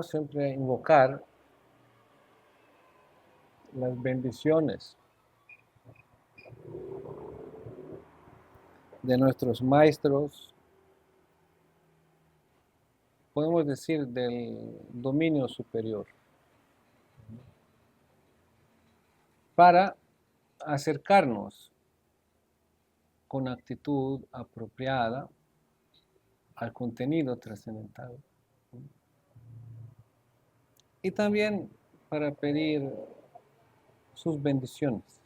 siempre invocar las bendiciones de nuestros maestros, podemos decir del dominio superior, para acercarnos con actitud apropiada al contenido trascendental. Y también para pedir sus bendiciones.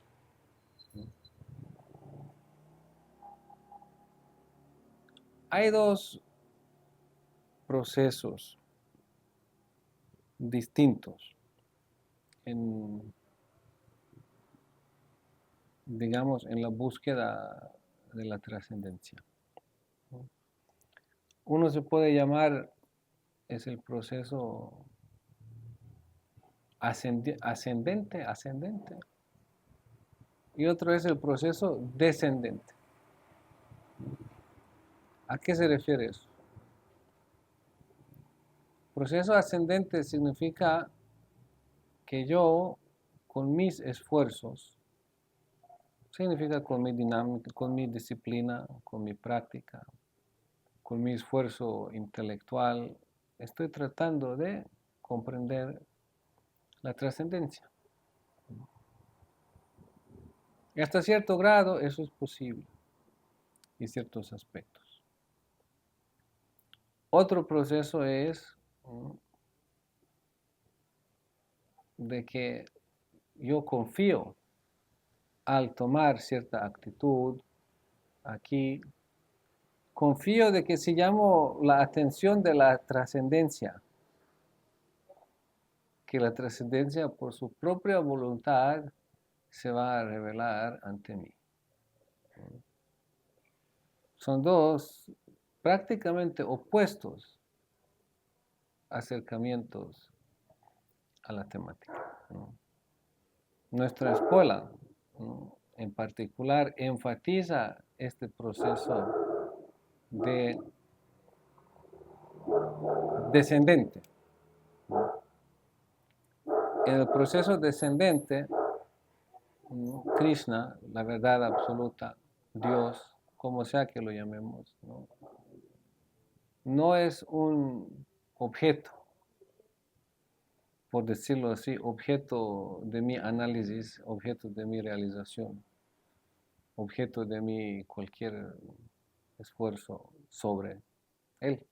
Hay dos procesos distintos digamos, en la búsqueda de la trascendencia. Uno se puede llamar, es el proceso ascendente, y otro es el proceso descendente. ¿A qué se refiere eso? Proceso ascendente significa que yo, con mis esfuerzos, significa con mi dinámica, con mi disciplina, con mi práctica, con mi esfuerzo intelectual, estoy tratando de comprender la trascendencia. Y hasta cierto grado eso es posible, en ciertos aspectos. Otro proceso es de que yo confío al tomar cierta actitud aquí, confío de que si llamo la atención de la trascendencia, que la trascendencia por su propia voluntad se va a revelar ante mí. Son dos prácticamente opuestos acercamientos a la temática. Nuestra escuela, en particular, enfatiza este proceso de descendente. En el proceso descendente, Krishna, la verdad absoluta, Dios, como sea que lo llamemos, no es un objeto, por decirlo así, objeto de mi análisis, objeto de mi realización, objeto de mi cualquier esfuerzo sobre él.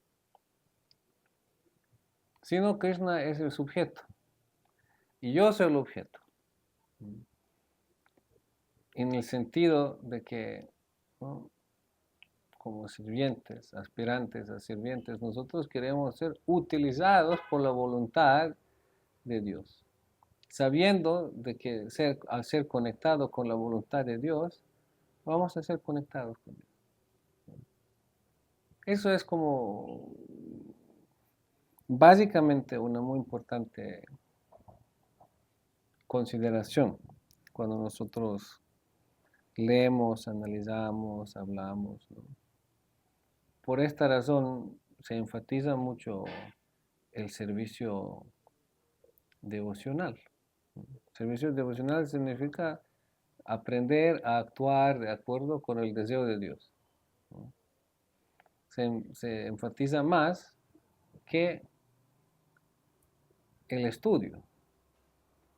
Sino Krishna es el sujeto y yo soy el objeto. En el sentido de que, como sirvientes, aspirantes a sirvientes, nosotros queremos ser utilizados por la voluntad de Dios, sabiendo de que al ser conectados con la voluntad de Dios, vamos a ser conectados con Dios. Eso es como básicamente una muy importante consideración cuando nosotros leemos, analizamos, hablamos, ¿no? Por esta razón se enfatiza mucho el servicio devocional. Servicio devocional significa aprender a actuar de acuerdo con el deseo de Dios. Se enfatiza más que el estudio.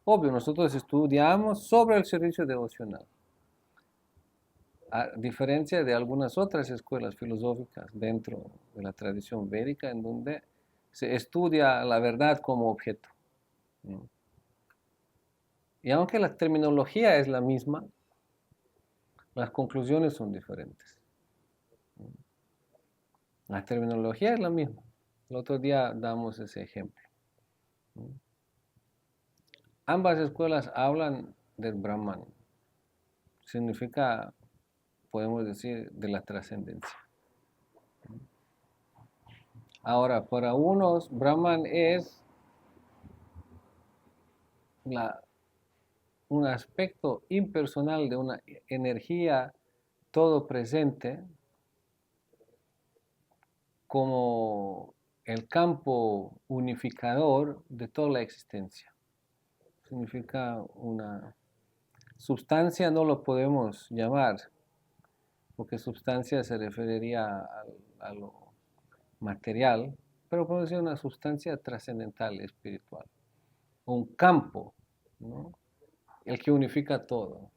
Obvio, nosotros estudiamos sobre el servicio devocional, a diferencia de algunas otras escuelas filosóficas dentro de la tradición védica, en donde se estudia la verdad como objeto. Y aunque la terminología es la misma, las conclusiones son diferentes. La terminología es la misma. El otro día damos ese ejemplo. Ambas escuelas hablan del Brahman. Significa, podemos decir, de la trascendencia. Ahora, para unos, Brahman es un aspecto impersonal de una energía todo presente, como el campo unificador de toda la existencia. Significa una sustancia, no lo podemos llamar, porque sustancia se referiría a lo material, pero podemos decir una sustancia trascendental, espiritual. Un campo, ¿no? El que unifica todo,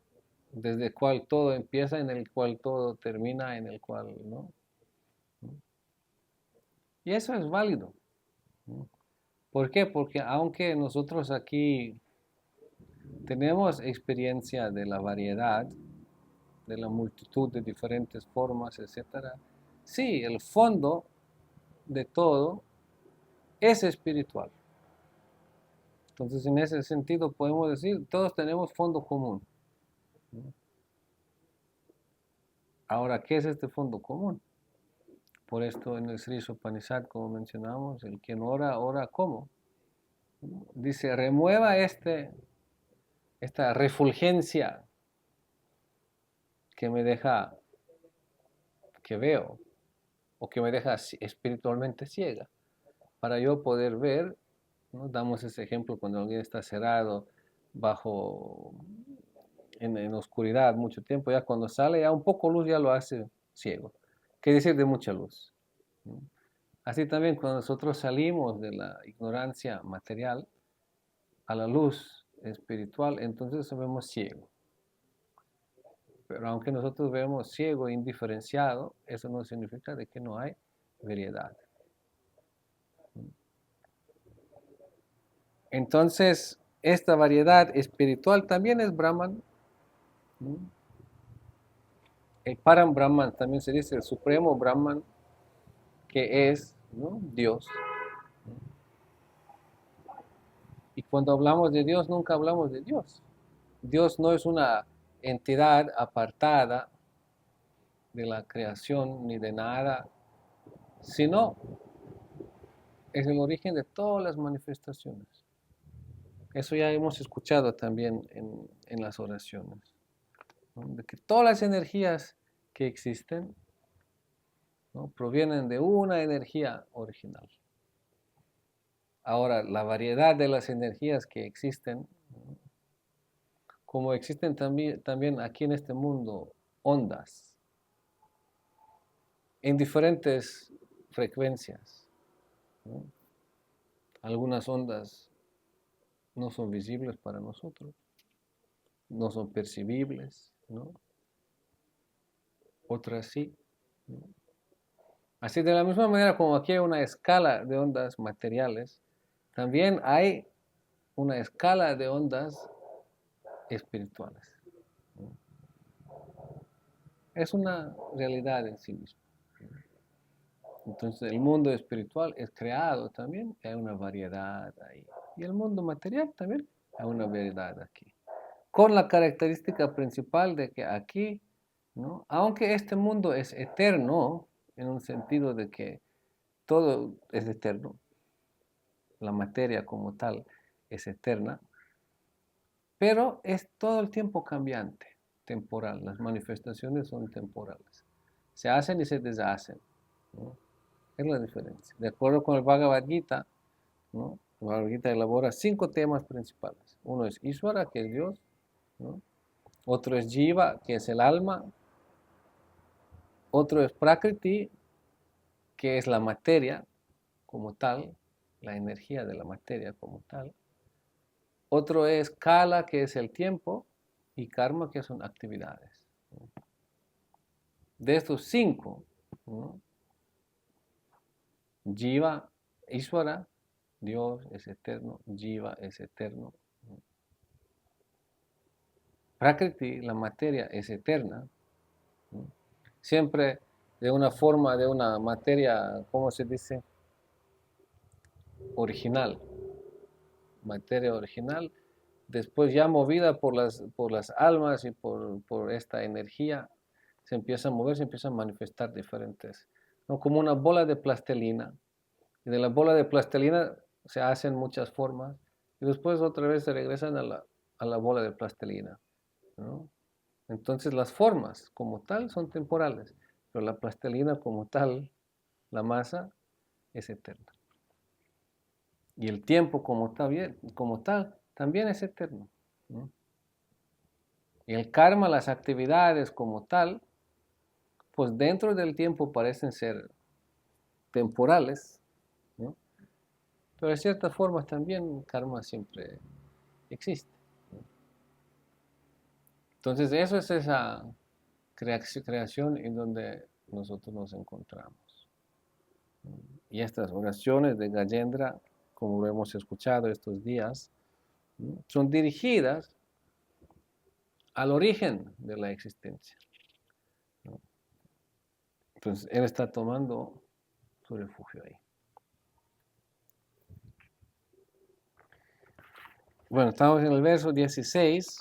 desde el cual todo empieza, en el cual todo termina, en el cual, ¿no? Y eso es válido, ¿no? ¿Por qué? Porque aunque nosotros aquí tenemos experiencia de la variedad, de la multitud de diferentes formas, etcétera, sí, el fondo de todo es espiritual. Entonces, en ese sentido podemos decir, todos tenemos fondo común. Ahora, ¿qué es este fondo común? Por esto en el Sri Upanishad, como mencionamos, el quien ora, ora ¿cómo? Dice, remueva esta refulgencia que me deja, que veo, o que me deja espiritualmente ciega, para yo poder ver, ¿no? Damos ese ejemplo cuando alguien está cerrado, bajo, en oscuridad mucho tiempo, ya cuando sale, ya un poco luz ya lo hace ciego. ¿Qué decir de mucha luz? ¿No? Así también cuando nosotros salimos de la ignorancia material a la luz espiritual, entonces nos vemos ciego. Pero aunque nosotros vemos ciego, indiferenciado, eso no significa de que no hay variedad. Entonces, esta variedad espiritual también es Brahman, ¿no? El Param Brahman también se dice el supremo Brahman, que es, ¿no? Dios. Y cuando hablamos de Dios, nunca hablamos de Dios. Dios no es una entidad apartada de la creación ni de nada, sino es el origen de todas las manifestaciones. Eso ya hemos escuchado también en las oraciones, ¿no? De que todas las energías que existen, ¿no? Provienen de una energía original. Ahora, la variedad de las energías que existen, ¿no? Como existen también aquí en este mundo ondas en diferentes frecuencias, ¿no? Algunas ondas no son visibles para nosotros, no son percibibles, ¿no? Otras sí, ¿no? Así de la misma manera como aquí hay una escala de ondas materiales, también hay una escala de ondas espirituales, ¿no? Es una realidad en sí misma. Entonces el mundo espiritual es creado también, hay una variedad ahí. Y el mundo material también hay una variedad aquí. Con la característica principal de que aquí, ¿no? Aunque este mundo es eterno, en un sentido de que todo es eterno, la materia como tal es eterna, pero es todo el tiempo cambiante, temporal. Las manifestaciones son temporales. Se hacen y se deshacen, ¿no? Es la diferencia. De acuerdo con el Bhagavad Gita, ¿no? El Bhagavad Gita elabora 5 temas principales. Uno es Ishvara, que es Dios, ¿no? Otro es Jiva, que es el alma. Otro es Prakriti, que es la materia como tal, la energía de la materia como tal. Otro es Kala, que es el tiempo, y Karma, que son actividades. De estos 5, ¿no? Jiva, Ishvara, Dios es eterno, Jiva es eterno. Prakriti, la materia, es eterna, ¿no? Siempre de una forma, de una materia, ¿cómo se dice? Original, materia original, después ya movida por las almas y por esta energía, se empieza a mover, se empieza a manifestar diferentes, ¿no? Como una bola de plastilina. Y de la bola de plastilina se hacen muchas formas y después otra vez se regresan a la bola de plastilina, ¿no? Entonces las formas como tal son temporales, pero la plastilina como tal, la masa, es eterna. Y el tiempo como tal también es eterno, ¿no? Y el karma, las actividades como tal, pues dentro del tiempo parecen ser temporales, ¿no? Pero de ciertas formas también karma siempre existe. Entonces eso es esa creación en donde nosotros nos encontramos. Y estas oraciones de Gajendra, como lo hemos escuchado estos días, ¿no?, son dirigidas al origen de la existencia, ¿no? Entonces él está tomando su refugio ahí. Bueno, estamos en el verso 16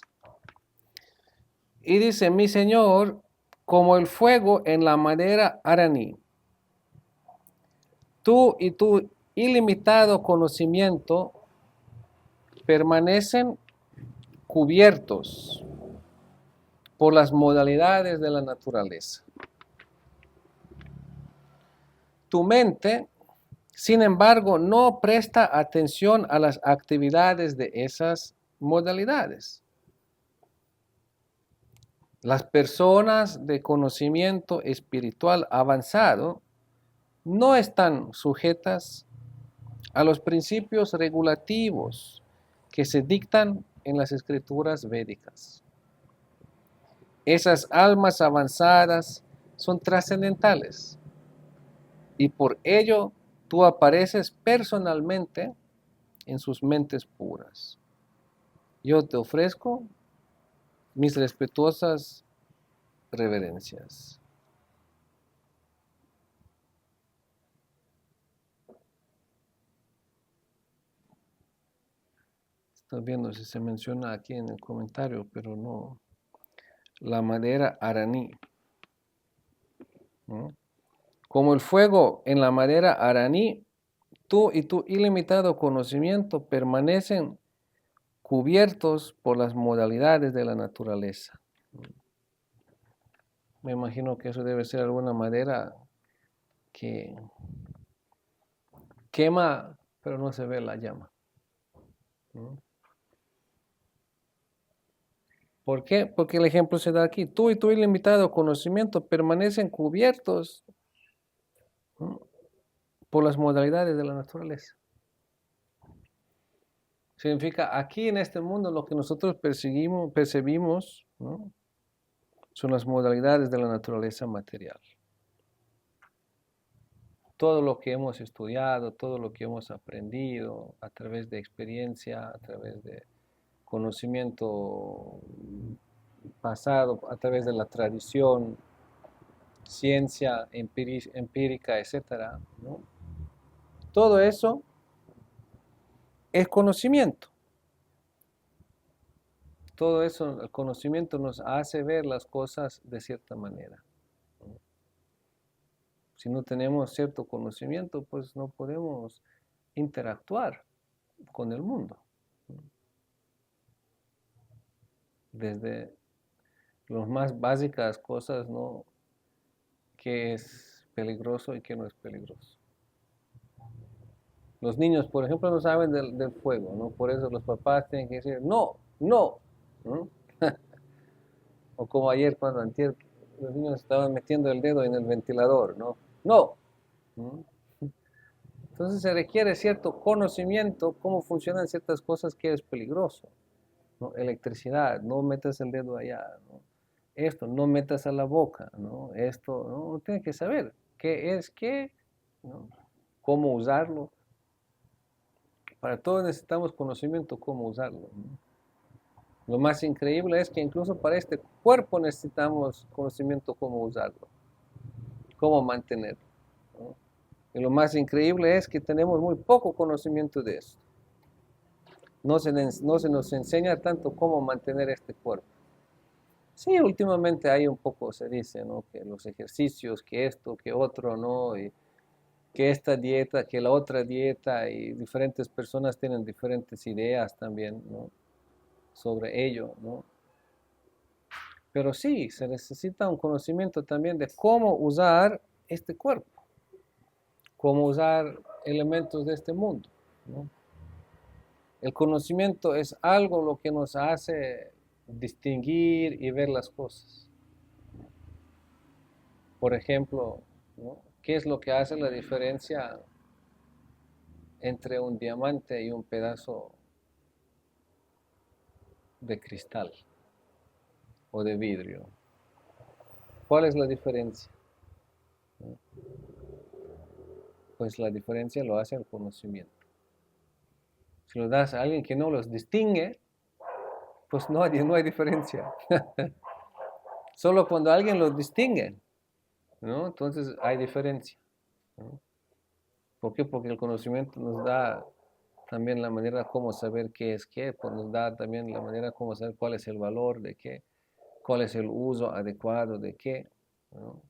y dice: mi Señor, como el fuego en la madera araní, tú y tu ilimitado conocimiento permanecen cubiertos por las modalidades de la naturaleza. Tu mente, sin embargo, no presta atención a las actividades de esas modalidades. Las personas de conocimiento espiritual avanzado no están sujetas a los principios regulativos que se dictan en las escrituras védicas. Esas almas avanzadas son trascendentales y por ello tú apareces personalmente en sus mentes puras. Yo te ofrezco mis respetuosas reverencias. Estoy viendo si se menciona aquí en el comentario, pero no. La madera araní, ¿no? Como el fuego en la madera araní, tú y tu ilimitado conocimiento permanecen cubiertos por las modalidades de la naturaleza. Me imagino que eso debe ser alguna madera que quema, pero no se ve la llama, ¿no? ¿Por qué? Porque el ejemplo se da aquí. Tú y tu ilimitado conocimiento permanecen cubiertos, ¿no?, por las modalidades de la naturaleza. Significa, aquí en este mundo lo que nosotros percibimos, ¿no?, son las modalidades de la naturaleza material. Todo lo que hemos estudiado, todo lo que hemos aprendido a través de experiencia, a través de conocimiento pasado, a través de la tradición, ciencia empírica, etcétera, ¿no? Todo eso es conocimiento. Todo eso, el conocimiento nos hace ver las cosas de cierta manera. Si no tenemos cierto conocimiento, pues no podemos interactuar con el mundo. Desde las más básicas cosas, ¿no?, qué es peligroso y qué no es peligroso. Los niños, por ejemplo, no saben del fuego, ¿no? Por eso los papás tienen que decir, no, no, ¿no? O como ayer cuando los niños estaban metiendo el dedo en el ventilador, ¿no? No. ¿No? Entonces se requiere cierto conocimiento, cómo funcionan ciertas cosas que es peligroso, ¿no? Electricidad, no metas el dedo allá, ¿no? Esto, no metas a la boca, ¿no? Esto, ¿no? Uno tiene que saber qué es qué, ¿no?, cómo usarlo. Para todo necesitamos conocimiento cómo usarlo, ¿no? Lo más increíble es que incluso para este cuerpo necesitamos conocimiento cómo usarlo, cómo mantenerlo, ¿no? Y lo más increíble es que tenemos muy poco conocimiento de eso. No se nos enseña tanto cómo mantener este cuerpo. Sí, últimamente hay un poco, se dice, ¿no?, que los ejercicios, que esto, que otro, ¿no?, y que esta dieta, que la otra dieta, y diferentes personas tienen diferentes ideas también, ¿no?, sobre ello, ¿no? Pero sí, se necesita un conocimiento también de cómo usar este cuerpo, cómo usar elementos de este mundo, ¿no? el conocimiento es algo lo que nos hace distinguir y ver las cosas. Por ejemplo, ¿no? ¿Qué es lo que hace la diferencia entre un diamante y un pedazo de cristal o de vidrio? ¿Cuál es la diferencia? ¿No? Pues la diferencia lo hace el conocimiento. Si lo das a alguien que no los distingue, pues no hay diferencia. Solo cuando alguien los distingue, ¿no? Entonces hay diferencia, ¿no? ¿Por qué? Porque el conocimiento nos da también la manera como saber qué es qué, pues nos da también la manera como saber cuál es el valor de qué, cuál es el uso adecuado de qué, ¿no?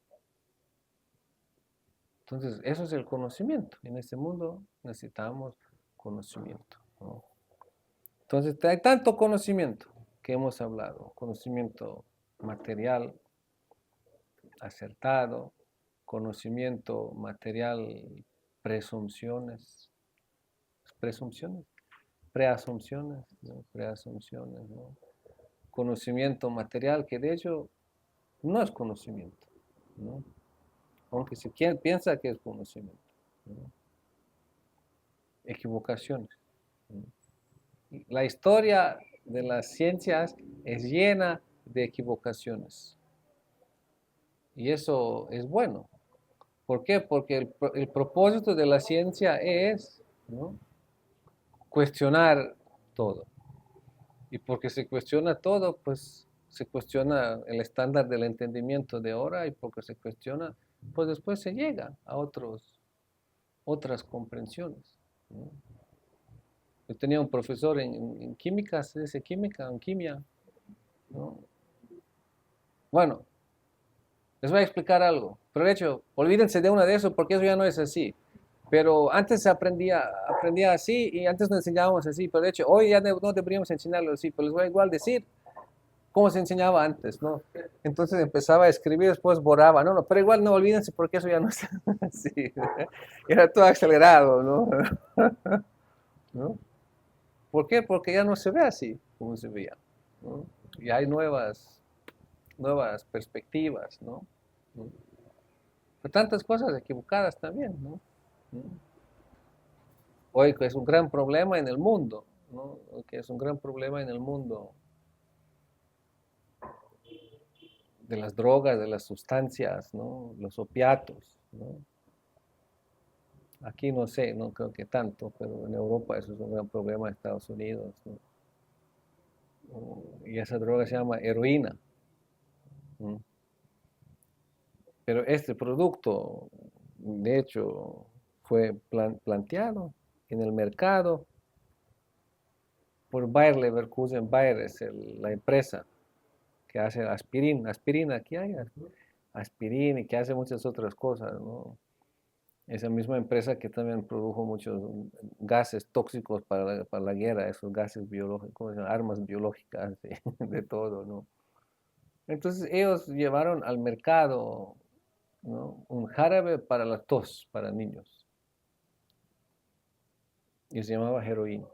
Entonces, eso es el conocimiento. En este mundo necesitamos conocimiento, ¿no? Entonces, hay tanto conocimiento que hemos hablado, conocimiento material acertado, conocimiento material, presunciones, presunciones, preasunciones, ¿no? Preasunciones, ¿no? Conocimiento material que de hecho no es conocimiento, ¿no? Aunque si quien piensa que es conocimiento, ¿no? Equivocaciones, ¿no? La historia de las ciencias es llena de equivocaciones y eso es bueno. ¿Por qué? Porque el propósito de la ciencia es, ¿no? Cuestionar todo. Y porque se cuestiona todo, pues se cuestiona el estándar del entendimiento de ahora y porque se cuestiona, pues después se llega a otras comprensiones, ¿no? Yo tenía un profesor en química, se dice química, en quimia, ¿no? Bueno, les voy a explicar algo, pero de hecho, olvídense de una de eso porque eso ya no es así. Pero antes se aprendía así y antes nos enseñábamos así, pero de hecho hoy ya no deberíamos enseñarlo así, pero les voy a igual decir cómo se enseñaba antes, ¿no? Entonces empezaba a escribir, después borraba, no, pero igual no olvídense porque eso ya no es así, era todo acelerado, ¿no? ¿No? ¿Por qué? Porque ya no se ve así como se veía, ¿no? Y hay nuevas perspectivas, ¿no? ¿No? Pero tantas cosas equivocadas también, ¿no? ¿No? Hoy que es un gran problema en el mundo, ¿no? Que es un gran problema en el mundo de las drogas, de las sustancias, ¿no? Los opiatos, ¿no? Aquí no sé, no creo que tanto, pero en Europa eso es un gran problema en Estados Unidos, ¿no? Y esa droga se llama heroína, ¿no? Pero este producto, de hecho, fue planteado en el mercado por Bayer Leverkusen. Bayer es la empresa que hace aspirina, aquí hay aspirina y que hace muchas otras cosas, ¿no? Esa misma empresa que también produjo muchos gases tóxicos para la guerra, esos gases biológicos, armas biológicas, de todo, ¿no? Entonces ellos llevaron al mercado, ¿no? Un jarabe para la tos, para niños, y se llamaba heroína.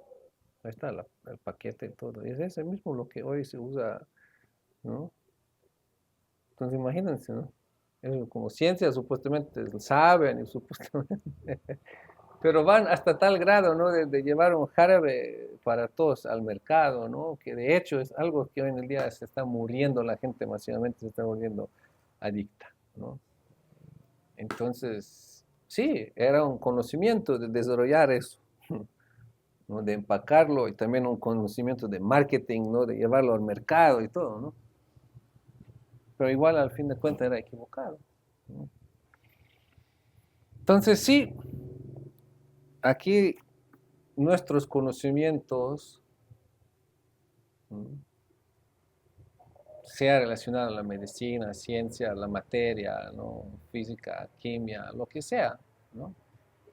Ahí está el paquete y todo. Y es ese mismo lo que hoy se usa, ¿no? Entonces imagínense, ¿no? Es como ciencia supuestamente saben y supuestamente, pero van hasta tal grado, ¿no? De llevar un jarabe para tos al mercado, ¿no? Que de hecho es algo que hoy en el día se está muriendo la gente masivamente, se está volviendo adicta, ¿no? Entonces, sí, era un conocimiento de desarrollar eso, ¿no? De empacarlo y también un conocimiento de marketing, ¿no? De llevarlo al mercado y todo, ¿no? Pero igual al fin de cuentas era equivocado, ¿no? Entonces, sí, aquí nuestros conocimientos, ¿no? Sea relacionado a la medicina, ciencia, la materia, ¿no? Física, química, lo que sea, ¿no?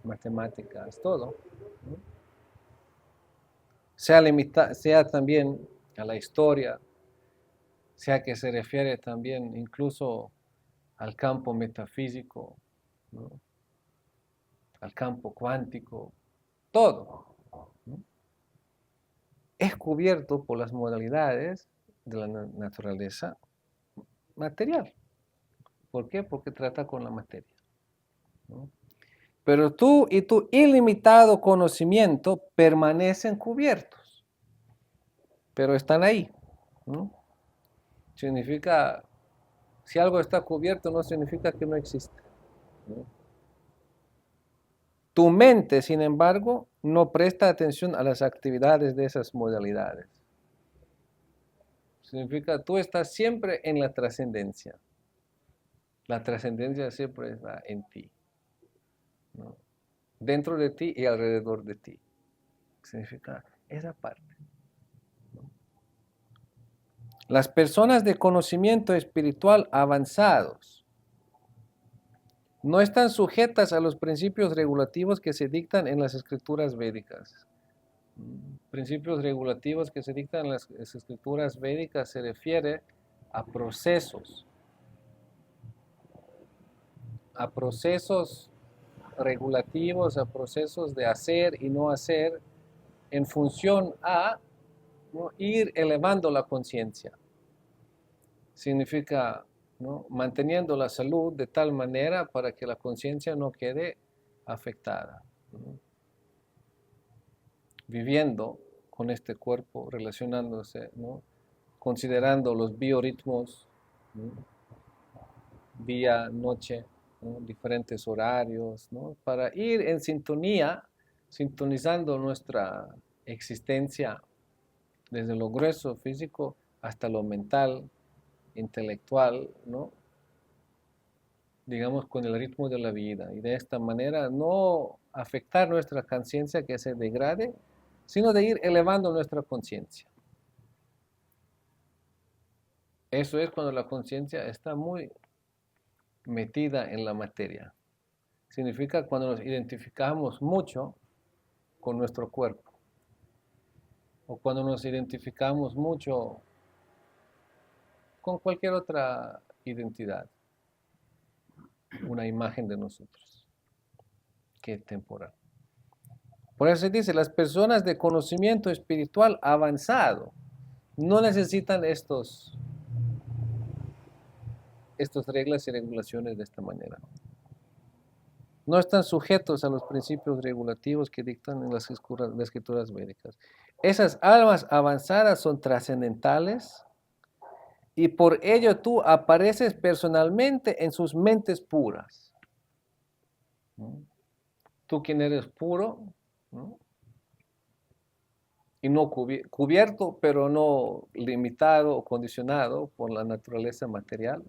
Matemáticas, todo, ¿no? Sea también a la historia, sea que se refiere también incluso al campo metafísico, ¿no? Al campo cuántico, todo, ¿no? es cubierto por las modalidades de la naturaleza material. ¿Por qué? Porque trata con la materia, ¿no? Pero tú y tu ilimitado conocimiento permanecen cubiertos, pero están ahí, ¿no? Significa, si algo está cubierto no significa que no existe, ¿no? Tu mente, sin embargo, no presta atención a las actividades de esas modalidades. Significa, tú estás siempre en la trascendencia. La trascendencia siempre está en ti, ¿no? Dentro de ti y alrededor de ti. Significa esa parte. Las personas de conocimiento espiritual avanzados no están sujetas a los principios regulativos que se dictan en las escrituras védicas. Principios regulativos que se dictan en las escrituras védicas se refiere a procesos regulativos, a procesos de hacer y no hacer en función a, ¿no?, ir elevando la conciencia. Significa, ¿no?, manteniendo la salud de tal manera para que la conciencia no quede afectada, ¿no? Viviendo con este cuerpo, relacionándose, ¿no?, considerando los biorritmos, ¿no?, día, noche, ¿no?, diferentes horarios, ¿no?, para ir en sintonía, sintonizando nuestra existencia desde lo grueso físico hasta lo mental, intelectual, ¿no?, digamos, con el ritmo de la vida. Y de esta manera no afectar nuestra conciencia que se degrade, sino de ir elevando nuestra conciencia. Eso es cuando la conciencia está muy metida en la materia. Significa cuando nos identificamos mucho con nuestro cuerpo, o cuando nos identificamos mucho con cualquier otra identidad, una imagen de nosotros, que es temporal. Por eso se dice, las personas de conocimiento espiritual avanzado no necesitan estas reglas y regulaciones de esta manera. No están sujetos a los principios regulativos que dictan en las escrituras védicas. Esas almas avanzadas son trascendentales y por ello tú apareces personalmente en sus mentes puras, ¿no? Tú quien eres puro, ¿no?, y no cubierto, pero no limitado o condicionado por la naturaleza material.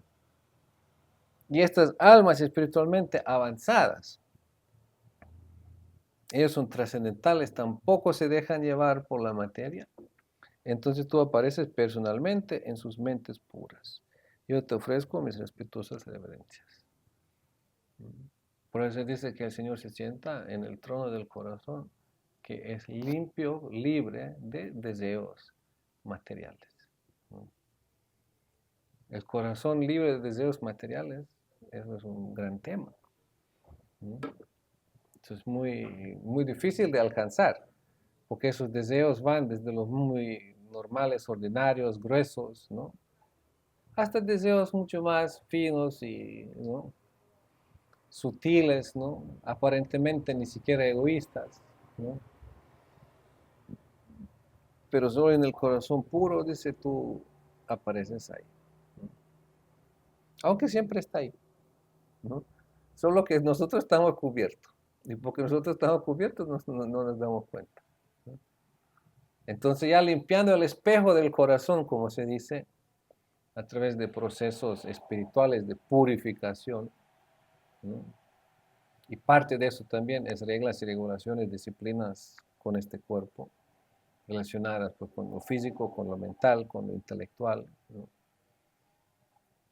Y estas almas espiritualmente avanzadas, ellos son trascendentales, tampoco se dejan llevar por la materia. Entonces tú apareces personalmente en sus mentes puras. Yo te ofrezco mis respetuosas reverencias. Por eso dice que el Señor se sienta en el trono del corazón, que es limpio, libre de deseos materiales. El corazón libre de deseos materiales, eso es un gran tema. Eso es muy, muy difícil de alcanzar, porque esos deseos van desde los muy normales, ordinarios, gruesos, ¿no?, hasta deseos mucho más finos y, ¿no?, sutiles, ¿no?, aparentemente ni siquiera egoístas, ¿no?, pero solo en el corazón puro, dice, tú apareces ahí, ¿no?, aunque siempre está ahí, ¿no?, solo que nosotros estamos cubiertos, y porque nosotros estamos cubiertos no nos damos cuenta, ¿no? Entonces ya limpiando el espejo del corazón, como se dice, a través de procesos espirituales de purificación, ¿no?, y parte de eso también es reglas y regulaciones, disciplinas con este cuerpo, relacionadas pues, con lo físico, con lo mental, con lo intelectual, ¿no?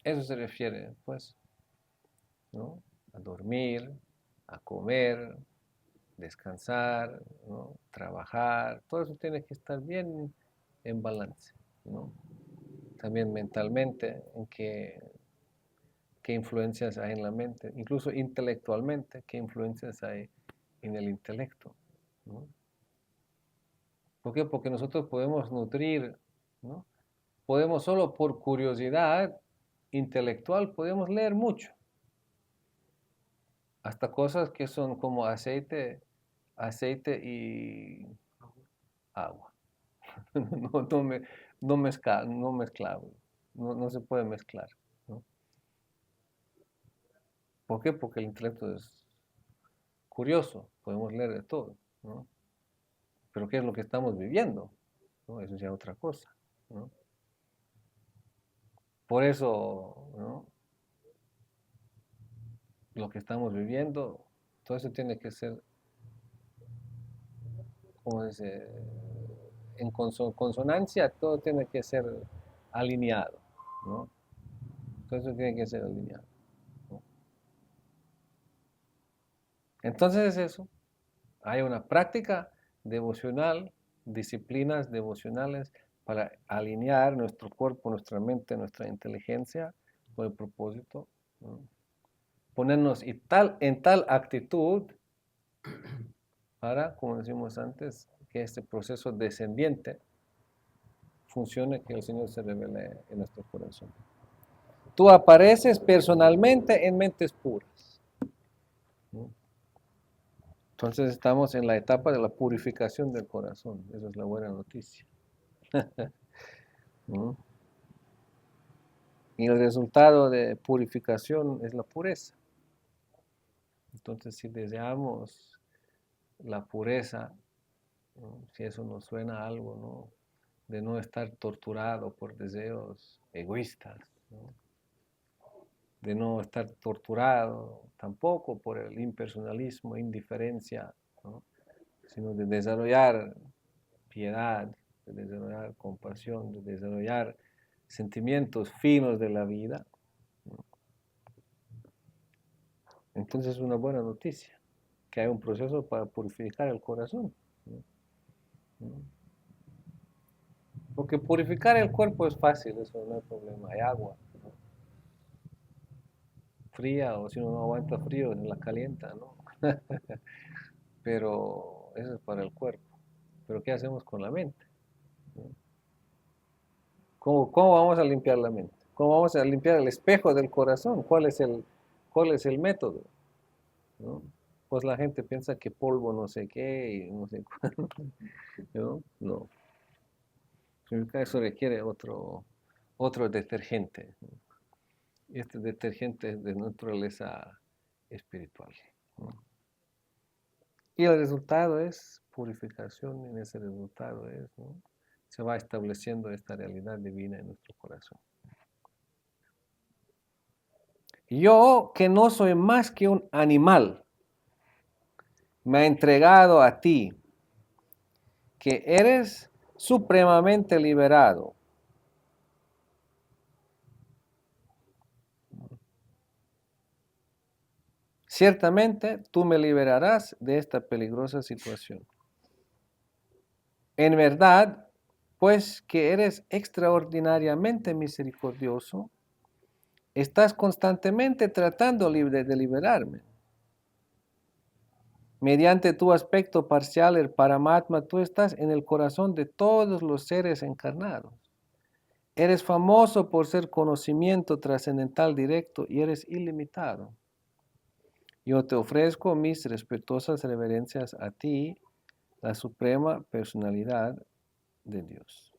Eso se refiere, pues, ¿no?, a dormir, a comer, descansar, ¿no?, trabajar, todo eso tiene que estar bien en balance, ¿no? También mentalmente, en qué influencias hay en la mente, incluso intelectualmente, qué influencias hay en el intelecto, ¿no? ¿Por qué? Porque nosotros podemos nutrir, ¿no? Podemos solo por curiosidad intelectual, podemos leer mucho, hasta cosas que son como aceite y agua. No, no mezclable, no se puede mezclar, ¿no? ¿Por qué? Porque el intelecto es curioso, podemos leer de todo, ¿no? Pero ¿qué es lo que estamos viviendo? ¿No? Eso ya es otra cosa, ¿no? Por eso, ¿no? Lo que estamos viviendo, todo eso tiene que ser, como dice, en consonancia, todo tiene que ser alineado, ¿no? Todo eso tiene que ser alineado, ¿no? Entonces es eso. Hay una práctica devocional, disciplinas devocionales para alinear nuestro cuerpo, nuestra mente, nuestra inteligencia con el propósito, ¿no? Ponernos en tal actitud para, como decimos antes, que este proceso descendiente funcione, que el Señor se revele en nuestro corazón. Tú apareces personalmente en mentes puras, ¿no? Entonces estamos en la etapa de la purificación del corazón. Esa es la buena noticia, ¿no? Y el resultado de purificación es la pureza. Entonces, si deseamos la pureza, ¿no? Si eso nos suena a algo, ¿no? De no estar torturado por deseos egoístas, ¿no? De no estar torturado tampoco por el impersonalismo, indiferencia, ¿no? Sino de desarrollar piedad, de desarrollar compasión, de desarrollar sentimientos finos de la vida, ¿no? Entonces es una buena noticia, que hay un proceso para purificar el corazón, ¿no? ¿No? Porque purificar el cuerpo es fácil, eso no hay problema, hay agua, ¿no? Fría, o si uno no aguanta frío, la calienta, ¿no? Pero eso es para el cuerpo. Pero ¿qué hacemos con la mente? ¿No? ¿Cómo vamos a limpiar la mente? ¿Cómo vamos a limpiar el espejo del corazón? Cuál es el método? ¿No? Pues la gente piensa que polvo no sé qué y no sé cuánto, ¿no? No. Eso requiere otro detergente, ¿no? Y este detergente es de naturaleza espiritual, ¿no? Y el resultado es purificación, y en ese resultado es, ¿no? Se va estableciendo esta realidad divina en nuestro corazón. Yo, que no soy más que un animal, me ha entregado a ti, que eres supremamente liberado. Ciertamente tú me liberarás de esta peligrosa situación. En verdad, pues que eres extraordinariamente misericordioso, estás constantemente tratando de liberarme. Mediante tu aspecto parcial, el Paramatma, tú estás en el corazón de todos los seres encarnados. Eres famoso por ser conocimiento trascendental directo y eres ilimitado. Yo te ofrezco mis respetuosas reverencias a ti, la suprema personalidad de Dios.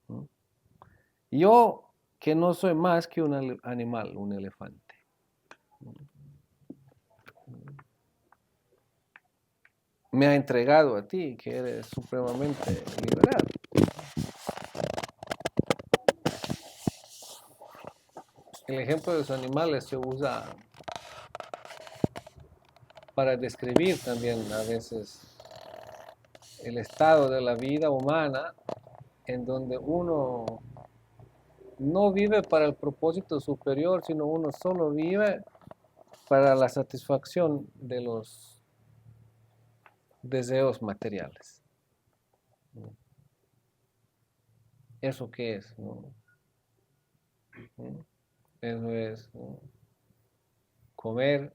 ¿No? Yo, que no soy más que un animal, un elefante, me ha entregado a ti, que eres supremamente liberado. El ejemplo de los animales se usa para describir también a veces el estado de la vida humana en donde uno no vive para el propósito superior, sino uno solo vive para la satisfacción de los deseos materiales. ¿No? ¿Eso qué es? ¿No? ¿No? Eso es, ¿no? Comer,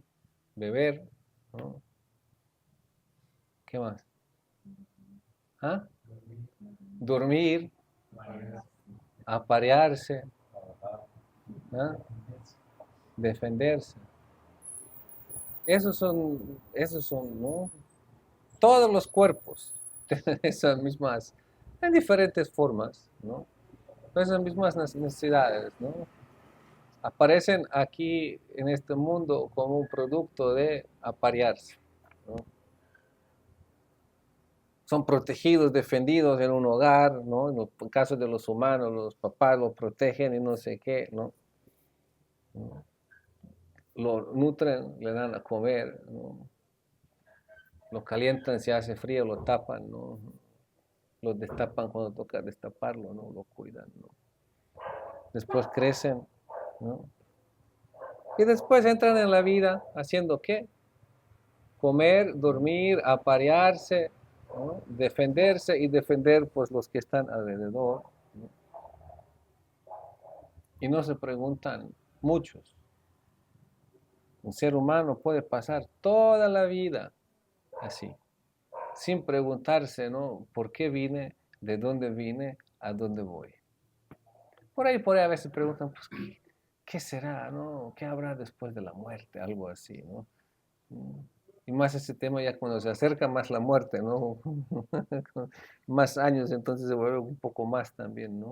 beber, ¿no? ¿Qué más? ¿Ah? Dormir, aparearse, ¿ah? Defenderse. Esos son, ¿no? Todos los cuerpos tienen esas mismas, en diferentes formas, ¿no? Esas mismas necesidades, ¿no? Aparecen aquí en este mundo como un producto de aparearse, ¿no? Son protegidos, defendidos en un hogar, ¿no? En el caso de los humanos, los papás los protegen y no sé qué, ¿no? Lo nutren, le dan a comer, ¿no? Lo calientan si hace frío, lo tapan, ¿no? Lo destapan cuando toca destaparlo, ¿no? Lo cuidan, ¿no? Después crecen, ¿no? Y después entran en la vida haciendo ¿qué? Comer, dormir, aparearse, ¿no? Defenderse y defender pues los que están alrededor, ¿no? Y no se preguntan muchos. Un ser humano puede pasar toda la vida así, sin preguntarse, ¿no? ¿Por qué vine? ¿De dónde vine? ¿A dónde voy? Por ahí a veces preguntan, pues, ¿qué será, no? ¿Qué habrá después de la muerte? Algo así, ¿no? Y más ese tema ya cuando se acerca más la muerte, ¿no? Más años, entonces se vuelve un poco más también, ¿no?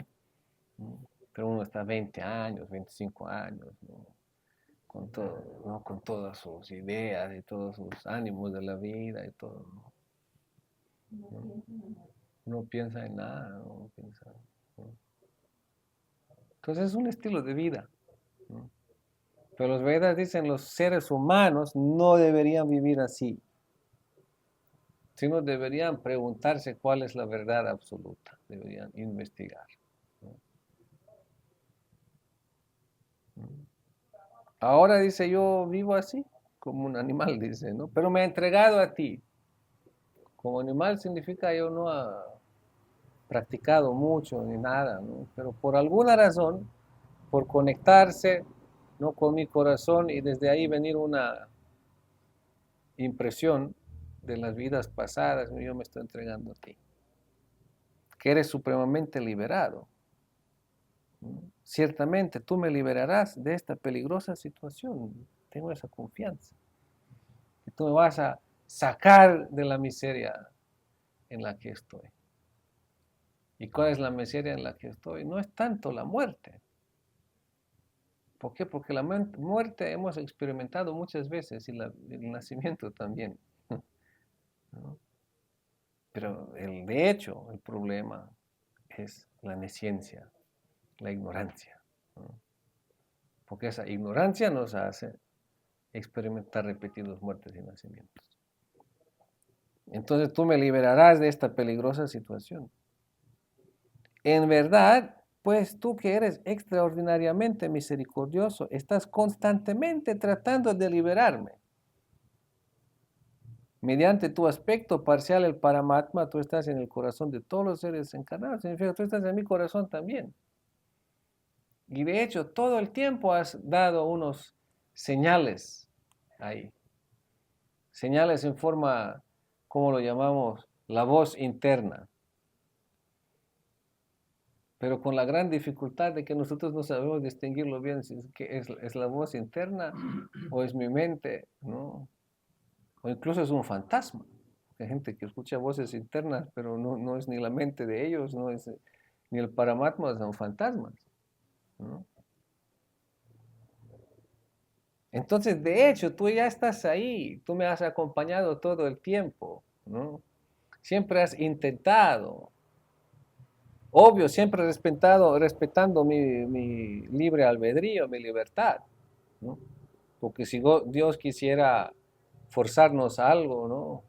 Pero uno está 20 años, 25 años, ¿no? Con todo, ¿no? Con todas sus ideas y todos sus ánimos de la vida y todo, ¿no? No piensa en nada, no piensa, ¿no? Entonces es un estilo de vida, ¿no? Pero los Vedas dicen los seres humanos no deberían vivir así, sino deberían preguntarse cuál es la verdad absoluta, deberían investigar, ¿no? Ahora dice, yo vivo así, como un animal, dice, ¿no? Pero me he entregado a ti. Como animal significa yo no he practicado mucho ni nada, ¿no? Pero por alguna razón, por conectarse, ¿no? Con mi corazón y desde ahí venir una impresión de las vidas pasadas, ¿no? Yo me estoy entregando a ti. Que eres supremamente liberado. Ciertamente tú me liberarás de esta peligrosa situación. Tengo esa confianza. Que tú me vas a sacar de la miseria en la que estoy. ¿Y cuál es la miseria en la que estoy? No es tanto la muerte. ¿Por qué? Porque la muerte hemos experimentado muchas veces y el nacimiento también, ¿no? Pero de hecho el problema es la nesciencia, la ignorancia, ¿no? Porque esa ignorancia nos hace experimentar repetidos muertes y nacimientos. Entonces tú me liberarás de esta peligrosa situación. En verdad, pues tú que eres extraordinariamente misericordioso, estás constantemente tratando de liberarme. Mediante tu aspecto parcial, el Paramatma, tú estás en el corazón de todos los seres encarnados. Significa que tú estás en mi corazón también. Y de hecho, todo el tiempo has dado unos señales ahí. Señales en forma, ¿cómo lo llamamos? La voz interna. Pero con la gran dificultad de que nosotros no sabemos distinguirlo bien, si es la voz interna o es mi mente, ¿no? O incluso es un fantasma. Hay gente que escucha voces internas, pero no es ni la mente de ellos, no es ni el Paramatma, son fantasmas, ¿no? Entonces, de hecho, tú ya estás ahí, tú me has acompañado todo el tiempo, ¿no? Siempre has intentado, obvio, siempre respetando mi libre albedrío, mi libertad, ¿no? Porque si Dios quisiera forzarnos a algo, ¿no?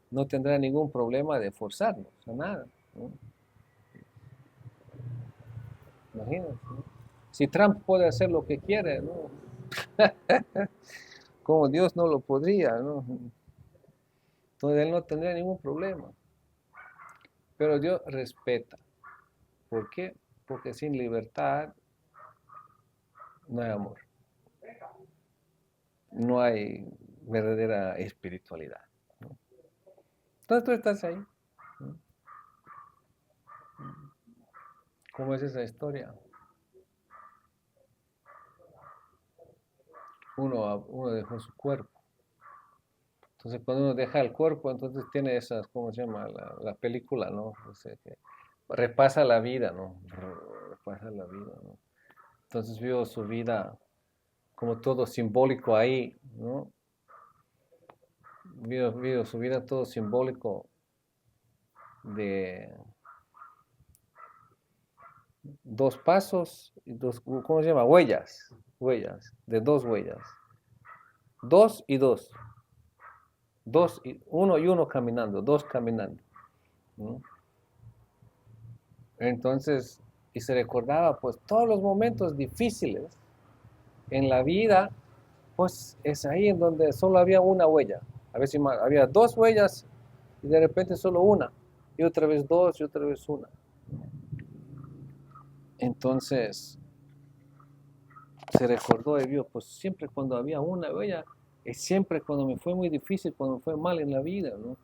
No tendrá ningún problema de forzarnos a nada, ¿no? Imagínate, ¿no? Si Trump puede hacer lo que quiere, ¿no? Como Dios no lo podría, ¿no? Entonces él no tendría ningún problema. Pero Dios respeta. ¿Por qué? Porque sin libertad no hay amor. No hay verdadera espiritualidad, ¿no? Entonces tú estás ahí. ¿Cómo es esa historia? Uno dejó su cuerpo. Entonces cuando uno deja el cuerpo, entonces tiene esas, ¿cómo se llama? La película, ¿no? O sea, que repasa la vida, ¿no? Repasa la vida, ¿no? Entonces vio su vida como todo simbólico ahí, ¿no? Vio su vida todo simbólico de dos pasos y dos, ¿cómo se llama? Huellas, de dos huellas. Dos y dos. Uno y uno caminando, dos caminando, ¿no? Entonces, y se recordaba pues todos los momentos difíciles en la vida, pues es ahí en donde solo había una huella. A veces había dos huellas y de repente solo una, y otra vez dos y otra vez una. Entonces se recordó y vio, pues siempre cuando había una huella, es siempre cuando me fue muy difícil, cuando me fue mal en la vida, ¿no?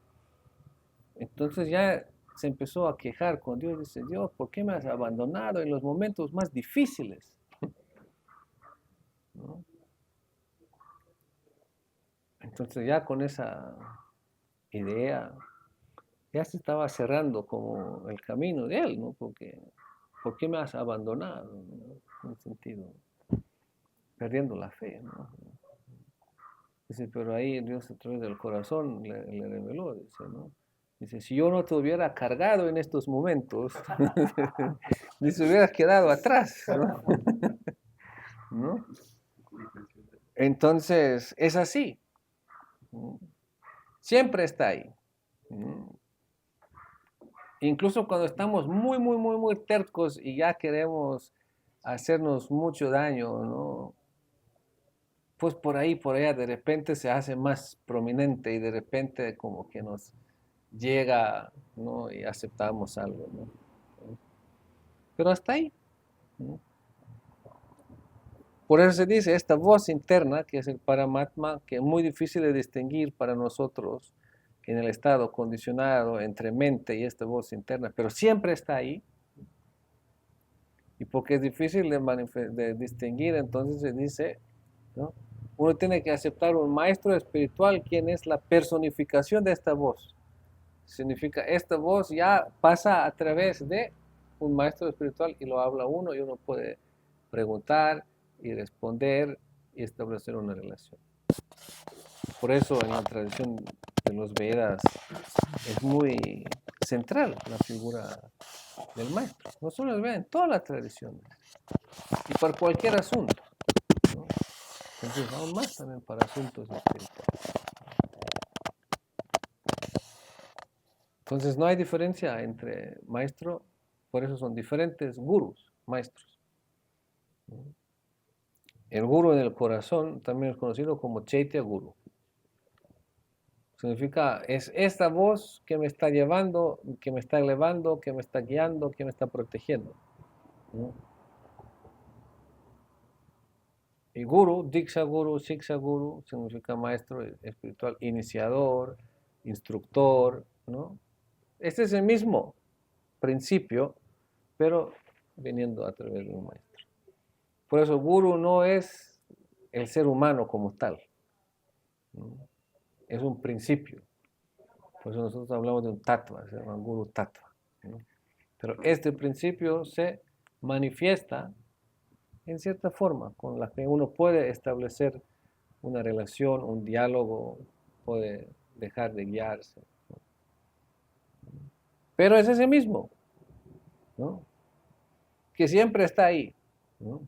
Entonces ya se empezó a quejar con Dios, dice, Dios, ¿por qué me has abandonado en los momentos más difíciles? ¿No? Entonces ya con esa idea, ya se estaba cerrando como el camino de él, ¿no? Porque, ¿por qué me has abandonado? ¿No? En un sentido, perdiendo la fe, ¿no? Dice, pero ahí Dios a través del corazón le reveló, dice, ¿no? Dice, si yo no te hubiera cargado en estos momentos, dice, hubieras quedado atrás, ¿no? ¿No? Entonces, es así. ¿No? Siempre está ahí. ¿No? Incluso cuando estamos muy, muy, muy, muy tercos y ya queremos hacernos mucho daño, ¿no? Pues por allá, de repente se hace más prominente y de repente como que nos llega, ¿no? Y aceptamos algo, ¿no? Pero hasta ahí, ¿no? Por eso se dice, esta voz interna, que es el Paramatma, que es muy difícil de distinguir para nosotros en el estado condicionado entre mente y esta voz interna, pero siempre está ahí. Y porque es difícil de distinguir, entonces se dice, ¿no? Uno tiene que aceptar un maestro espiritual, quien es la personificación de esta voz. Significa, esta voz ya pasa a través de un maestro espiritual y lo habla uno y uno puede preguntar y responder y establecer una relación. Por eso en la tradición de los Vedas es muy central la figura del maestro. No solo en en todas las tradiciones y para cualquier asunto, ¿no? Entonces aún más también para asuntos espirituales. Entonces no hay diferencia entre maestro, por eso son diferentes gurús, maestros. El gurú del corazón también es conocido como Chaitya Guru. Significa, es esta voz que me está llevando, que me está elevando, que me está guiando, que me está protegiendo. ¿No? Y guru, Diksha Guru, Shiksha Guru, significa maestro espiritual, iniciador, instructor, ¿no? Este es el mismo principio, pero viniendo a través de un maestro. Por eso, guru no es el ser humano como tal, ¿no? Es un principio. Por eso nosotros hablamos de un tattva, se llama guru tattva, ¿no? Pero este principio se manifiesta en cierta forma, con la que uno puede establecer una relación, un diálogo, puede dejar de guiarse, ¿no? Pero es ese mismo, ¿no? Que siempre está ahí, ¿no?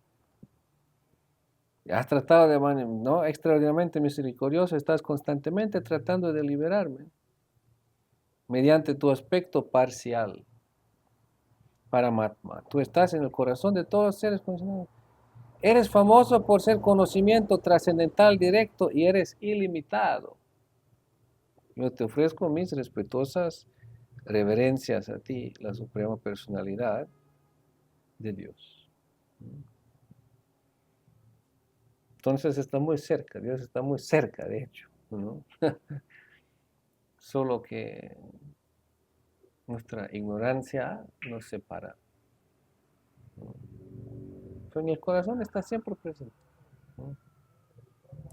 Has tratado de, ¿no? Extraordinariamente misericordioso, estás constantemente tratando de liberarme mediante tu aspecto parcial, Paramatma. Tú estás en el corazón de todos los seres condicionados. Eres famoso por ser conocimiento trascendental directo y eres ilimitado. Yo te ofrezco mis respetuosas reverencias a ti, la suprema personalidad de Dios. Entonces está muy cerca, Dios está muy cerca, de hecho, ¿no? solo que nuestra ignorancia nos separa. Pero en el corazón está siempre presente.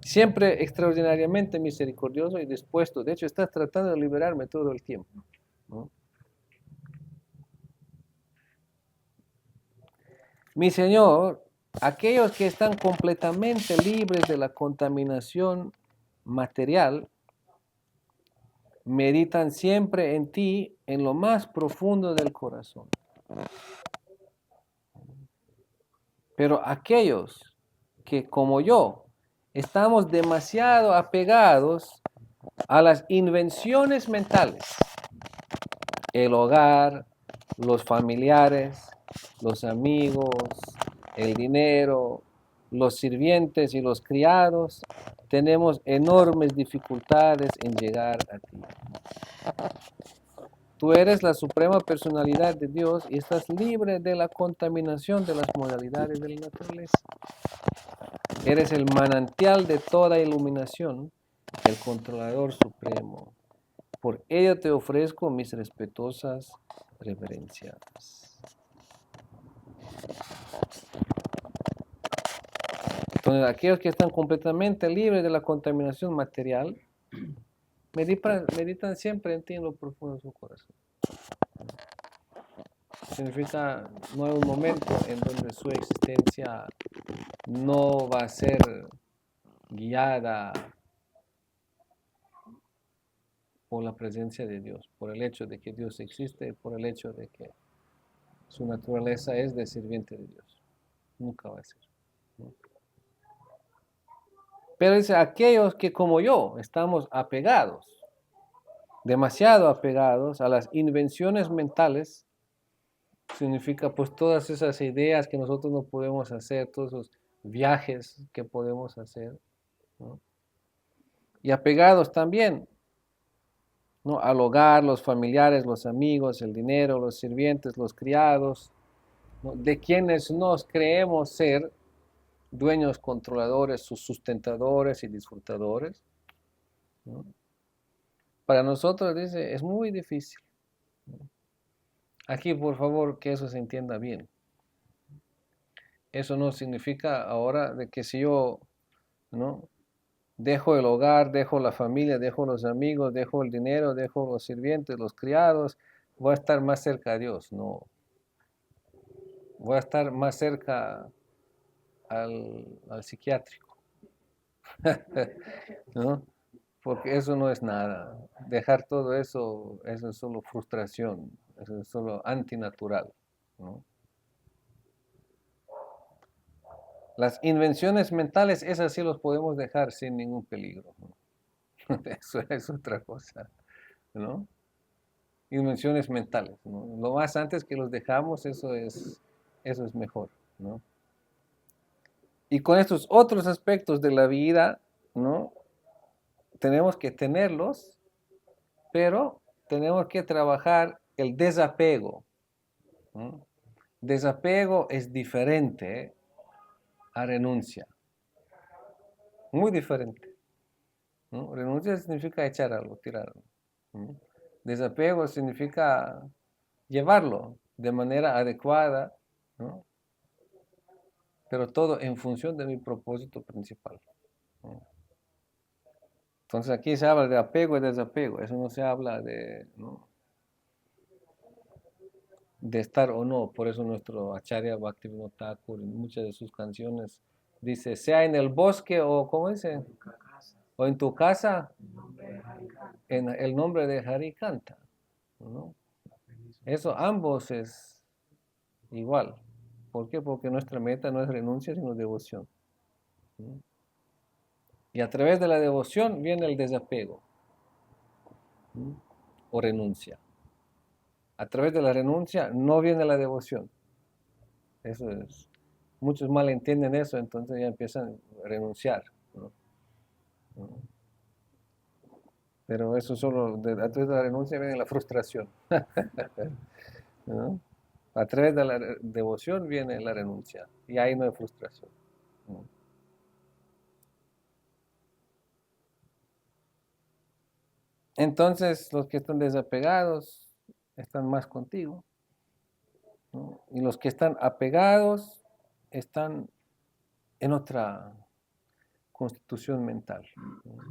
Siempre extraordinariamente misericordioso y dispuesto. De hecho, está tratando de liberarme todo el tiempo. ¿No? Mi Señor, aquellos que están completamente libres de la contaminación material, meditan siempre en ti, en lo más profundo del corazón. Pero aquellos que, como yo, estamos demasiado apegados a las invenciones mentales, el hogar, los familiares, los amigos, el dinero, los sirvientes y los criados, tenemos enormes dificultades en llegar a ti. Tú eres la suprema personalidad de Dios y estás libre de la contaminación de las modalidades de la naturaleza. Eres el manantial de toda iluminación, el controlador supremo. Por ello te ofrezco mis respetuosas reverencias. Entonces, aquellos que están completamente libres de la contaminación material, meditan siempre en ti en lo profundo de su corazón. Significa, no hay un momento en donde su existencia no va a ser guiada por la presencia de Dios, por el hecho de que Dios existe, por el hecho de que su naturaleza es de sirviente de Dios. Nunca va a ser. ¿No? Pero dice, aquellos que como yo estamos apegados, demasiado apegados a las invenciones mentales, significa pues todas esas ideas que nosotros no podemos hacer, todos esos viajes que podemos hacer, ¿no? Y apegados también, ¿no? Al hogar, los familiares, los amigos, el dinero, los sirvientes, los criados, ¿no? De quienes nos creemos ser dueños, controladores, sus sustentadores y disfrutadores, ¿no? Para nosotros, dice, es muy difícil. Aquí, por favor, que eso se entienda bien. Eso no significa ahora de que si yo, ¿no? Dejo el hogar, dejo la familia, dejo los amigos, dejo el dinero, dejo los sirvientes, los criados, voy a estar más cerca de Dios. No. Voy a estar más cerca al psiquiátrico. ¿No? Porque eso no es nada. Dejar todo eso es solo frustración, eso es solo antinatural, ¿no? Las invenciones mentales, esas sí los podemos dejar sin ningún peligro, ¿no? Eso es otra cosa, ¿no? Invenciones mentales, ¿no? Lo más antes que los dejamos, eso es mejor, ¿no? Y con estos otros aspectos de la vida, ¿no? Tenemos que tenerlos, pero tenemos que trabajar el desapego, ¿no? Desapego es diferente a renuncia, muy diferente, ¿no? Renuncia significa echar algo, tirarlo, ¿no? Desapego significa llevarlo de manera adecuada, ¿no? Pero todo en función de mi propósito principal, ¿no? Entonces aquí se habla de apego y desapego, eso no se habla de, ¿no? De estar o no. Por eso nuestro Acharya Bhaktivinoda Thakur en muchas de sus canciones dice, sea en el bosque o, ¿cómo dice? O en tu casa, en el nombre de Hari canta, ¿no? Eso ambos es igual. ¿Por qué? Porque nuestra meta no es renuncia, sino devoción, ¿no? Y a través de la devoción viene el desapego, ¿no? O renuncia. A través de la renuncia no viene la devoción. Eso es. Muchos malentienden eso, entonces ya empiezan a renunciar, ¿no? Pero eso solo, a través de la renuncia viene la frustración, ¿no? A través de la devoción viene la renuncia y ahí no hay frustración, ¿no? Entonces los que están desapegados están más contigo, ¿no? Y los que están apegados están en otra constitución mental, ¿no?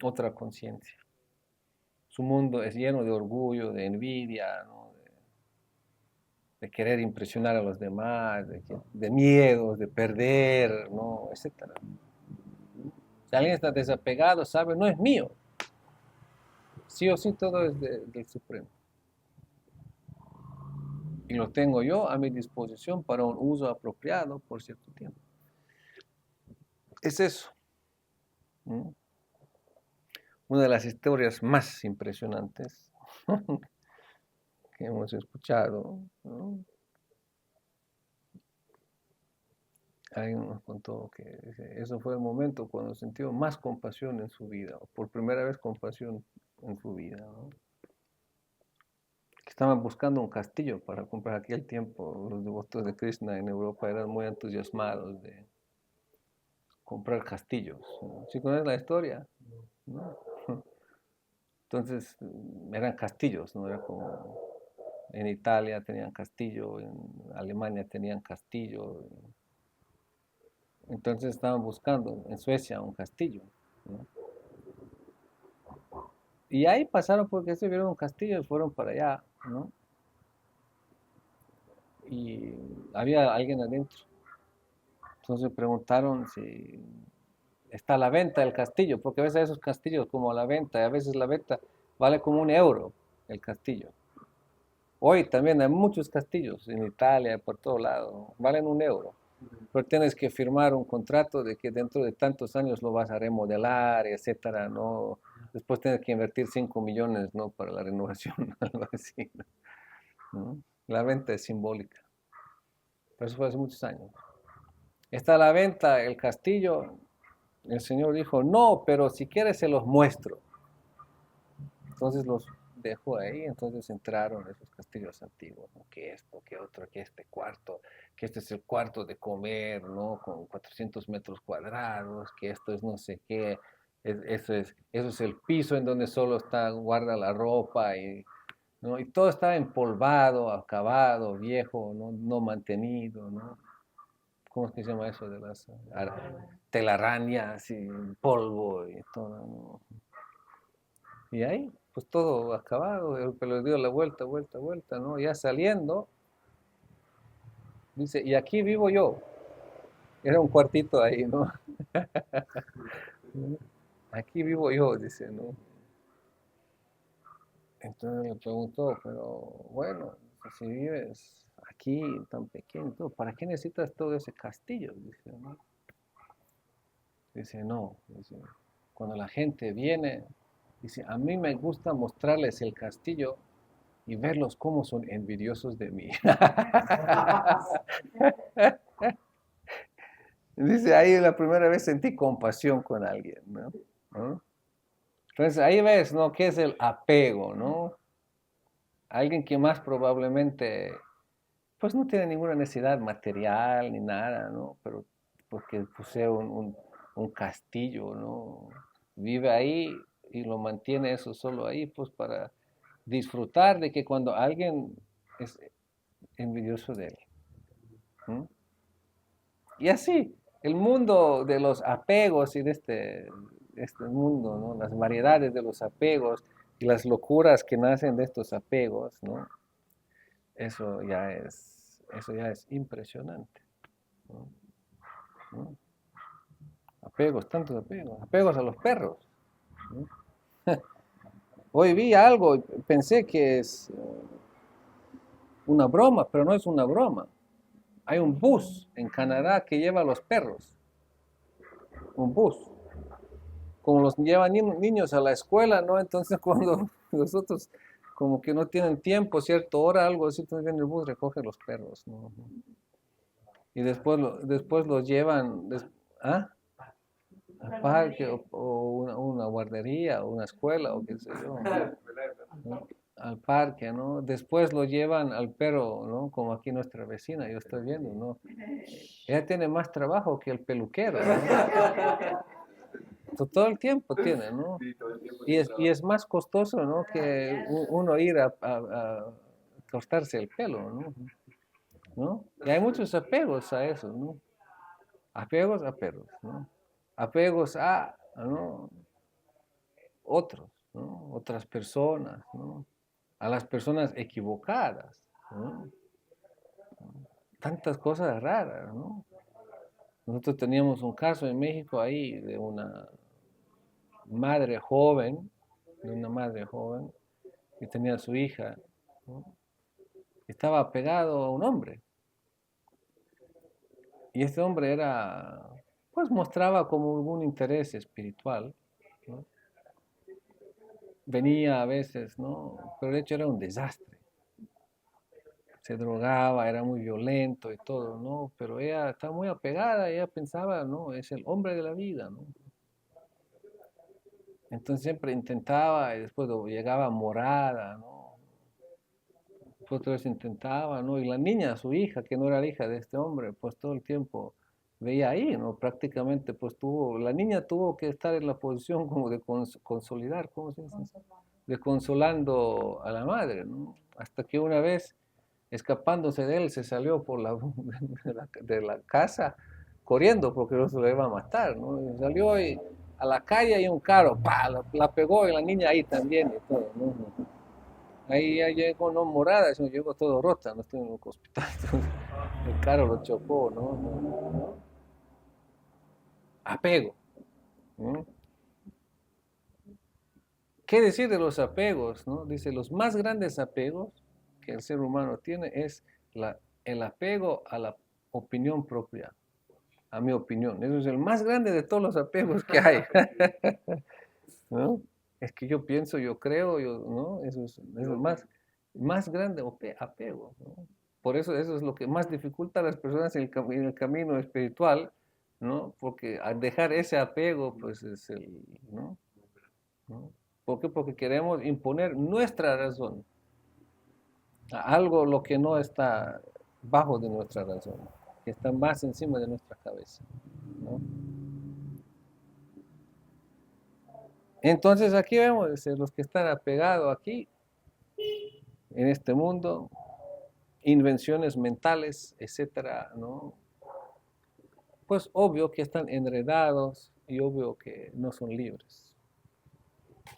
Otra conciencia. Su mundo es lleno de orgullo, de envidia, ¿no? De querer impresionar a los demás, de miedos, de perder, ¿no? Etcétera. Si alguien está desapegado, sabe, no es mío. Sí o sí todo es del Supremo. Y lo tengo yo a mi disposición para un uso apropiado por cierto tiempo. Es eso. ¿No? Una de las historias más impresionantes que hemos escuchado, ¿no? Alguien nos contó que eso fue el momento cuando sintió más compasión en su vida, o por primera vez compasión en su vida, ¿no? Que estaban buscando un castillo para comprar. Aquel tiempo los devotos de Krishna en Europa eran muy entusiasmados de comprar castillos, ¿no? ¿Sí conoces la historia? ¿No? Entonces eran castillos, ¿no? Era como en Italia tenían castillo, en Alemania tenían castillo. Entonces estaban buscando en Suecia un castillo, ¿no? Y ahí pasaron porque se vieron un castillo y fueron para allá, ¿no? Y había alguien adentro. Entonces preguntaron si está a la venta el castillo, porque a veces esos castillos como a la venta, y a veces la venta vale como €1 el castillo. Hoy también hay muchos castillos en Italia, por todo lado, valen €1. Pero tienes que firmar un contrato de que dentro de tantos años lo vas a remodelar, etcétera, ¿no? Después tienes que invertir 5 millones, ¿no? Para la renovación, algo así, ¿no? La venta es simbólica. Pero eso fue hace muchos años. Está a la venta el castillo. El señor dijo, no, pero si quieres se los muestro. Entonces los dejó ahí, entonces entraron esos castillos antiguos, ¿no? Que esto, que otro, que este cuarto, que este es el cuarto de comer, ¿no? Con 400 metros cuadrados, que esto es no sé qué, eso es el piso en donde solo está, guarda la ropa, ¿no? Y todo está empolvado, acabado, viejo, ¿no? No mantenido, ¿no? ¿Cómo es que se llama eso de las telarañas y polvo y todo, ¿no? Y ahí, pues todo acabado, el que le dio la vuelta, vuelta, vuelta, ¿no? Ya saliendo, dice, y aquí vivo yo. Era un cuartito ahí, ¿no? Aquí vivo yo, dice, ¿no? Entonces le preguntó, pero bueno, si vives aquí tan pequeño, ¿para qué necesitas todo ese castillo? Dice, ¿no? Dice, no, dice, cuando la gente viene, dice, a mí me gusta mostrarles el castillo y verlos cómo son envidiosos de mí. Dice, ahí la primera vez sentí compasión con alguien, ¿no? ¿No? Entonces ahí ves, ¿no? ¿Qué es el apego, ¿no? Alguien que más probablemente, pues no tiene ninguna necesidad material ni nada, ¿no? Pero porque posee un castillo, ¿no? Vive ahí y lo mantiene eso solo ahí, pues para disfrutar de que cuando alguien es envidioso de él. ¿No? Y así, el mundo de los apegos y de este mundo, ¿no? Las variedades de los apegos y las locuras que nacen de estos apegos, ¿no? Eso ya es impresionante, ¿no? ¿No? Apegos, tantos apegos, apegos a los perros, ¿no? Hoy vi algo y pensé que es una broma, pero no es una broma. Hay un bus en Canadá que lleva a los perros, un bus. Como los llevan niños a la escuela, ¿no? Entonces cuando los otros como que no tienen tiempo, cierta hora, algo así, entonces viene el bus, recoge los perros, ¿no? Y después los llevan, ¿ah? Al parque o una guardería o una escuela o qué sé yo, ¿no? Al parque, ¿no? Después lo llevan al perro, ¿no? Como aquí nuestra vecina, yo estoy viendo, ¿no? Ella tiene más trabajo que el peluquero, ¿no? Todo el tiempo tiene, ¿no? Sí, todo el tiempo Y es más costoso, ¿no? Que uno ir a cortarse el pelo, ¿no? ¿No? Y hay muchos apegos a eso, ¿no? Apegos a perros, ¿no? Apegos a, ¿no? Otros, ¿no? Otras personas, ¿no? A las personas equivocadas, ¿no? Tantas cosas raras, ¿no? Nosotros teníamos un caso en México ahí de madre joven, de una madre joven que tenía a su hija, ¿no? Estaba apegado a un hombre. Y este hombre era, pues mostraba como algún interés espiritual, ¿no? Venía a veces, ¿no? Pero de hecho era un desastre. Se drogaba, era muy violento y todo, ¿no? Pero ella estaba muy apegada, ella pensaba, ¿no? Es el hombre de la vida, ¿no? Entonces siempre intentaba y después llegaba morada, ¿no? Otra vez intentaba, ¿no? Y la niña, su hija, que no era la hija de este hombre, pues todo el tiempo veía ahí, ¿no? Prácticamente, pues la niña tuvo que estar en la posición como de consolidar, ¿cómo se dice? De consolando a la madre, ¿no? Hasta que una vez, escapándose de él, se salió por de la casa corriendo porque no se lo iba a matar, ¿no? Y salió a la calle y un carro, ¡pa! La pegó y la niña ahí también y todo, ¿no? Ahí ya llegó no morada, sino llegó todo rota, no estoy en un hospital. El carro lo chocó, ¿no? Apego, ¿no? ¿Qué decir de los apegos, no? Dice, los más grandes apegos que el ser humano tiene es el apego a la opinión propia, a mi opinión. Eso es el más grande de todos los apegos que hay, ¿no? Es que yo pienso, yo creo, ¿no? Eso es más grande apego, ¿no? Por eso es lo que más dificulta a las personas en el camino espiritual, ¿no? Porque al dejar ese apego, pues es ¿no? ¿No? ¿Por qué? Porque queremos imponer nuestra razón a algo lo que no está bajo de nuestra razón, que está más encima de nuestra cabeza, ¿no? Entonces aquí vemos los que están apegados aquí en este mundo, invenciones mentales, etcétera, ¿no? Pues obvio que están enredados y obvio que no son libres.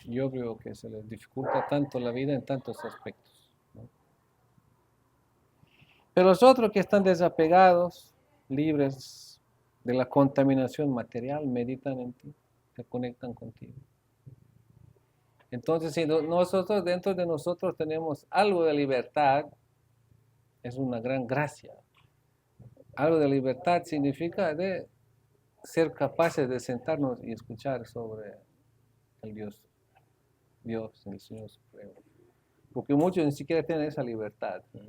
Y obvio que se les dificulta tanto la vida en tantos aspectos, ¿no? Pero los otros que están desapegados, libres de la contaminación material, meditan en ti, se conectan contigo. Entonces, si nosotros dentro de nosotros tenemos algo de libertad, es una gran gracia. Algo de libertad significa de ser capaces de sentarnos y escuchar sobre el Dios, el Señor Supremo. Porque muchos ni siquiera tienen esa libertad, ¿no?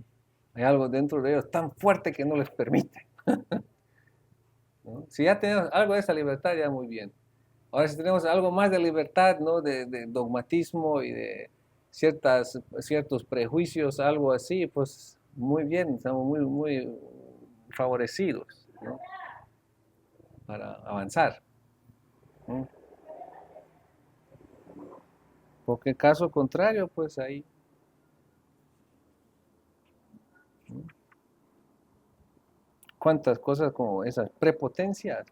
Hay algo dentro de ellos tan fuerte que no les permite, ¿no? Si ya tenemos algo de esa libertad, ya muy bien. Ahora, si tenemos algo más de libertad, ¿no? De dogmatismo y de ciertos prejuicios, algo así, pues muy bien, estamos muy, muy favorecidos, ¿no? Para avanzar, ¿no? Porque en caso contrario, pues ahí, ¿no? Cuántas cosas como esas prepotencias,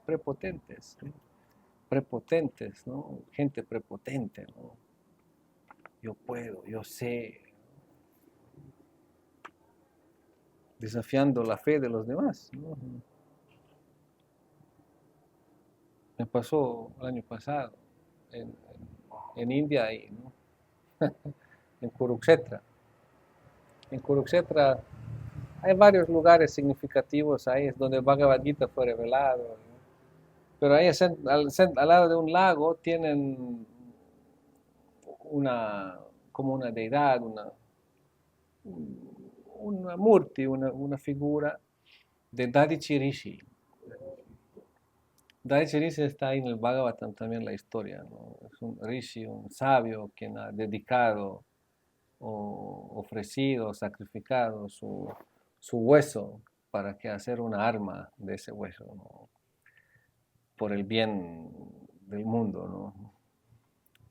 prepotentes, ¿no? Gente prepotente, ¿no? Yo puedo, yo sé, desafiando la fe de los demás, ¿no? Me pasó el año pasado en India, y, ¿no? En Kurukshetra. En Kurukshetra hay varios lugares significativos ahí, es donde el Bhagavad Gita fue revelado, ¿no? Pero ahí al lado de un lago tienen una, como una deidad, una murti, una figura de Dadichi Rishi. Dadichi Rishi está ahí en el Bhagavatam también la historia, ¿no? Es un rishi, un sabio quien ha dedicado o ofrecido, sacrificado su hueso para que hacer una arma de ese hueso, ¿no? Por el bien del mundo, ¿no?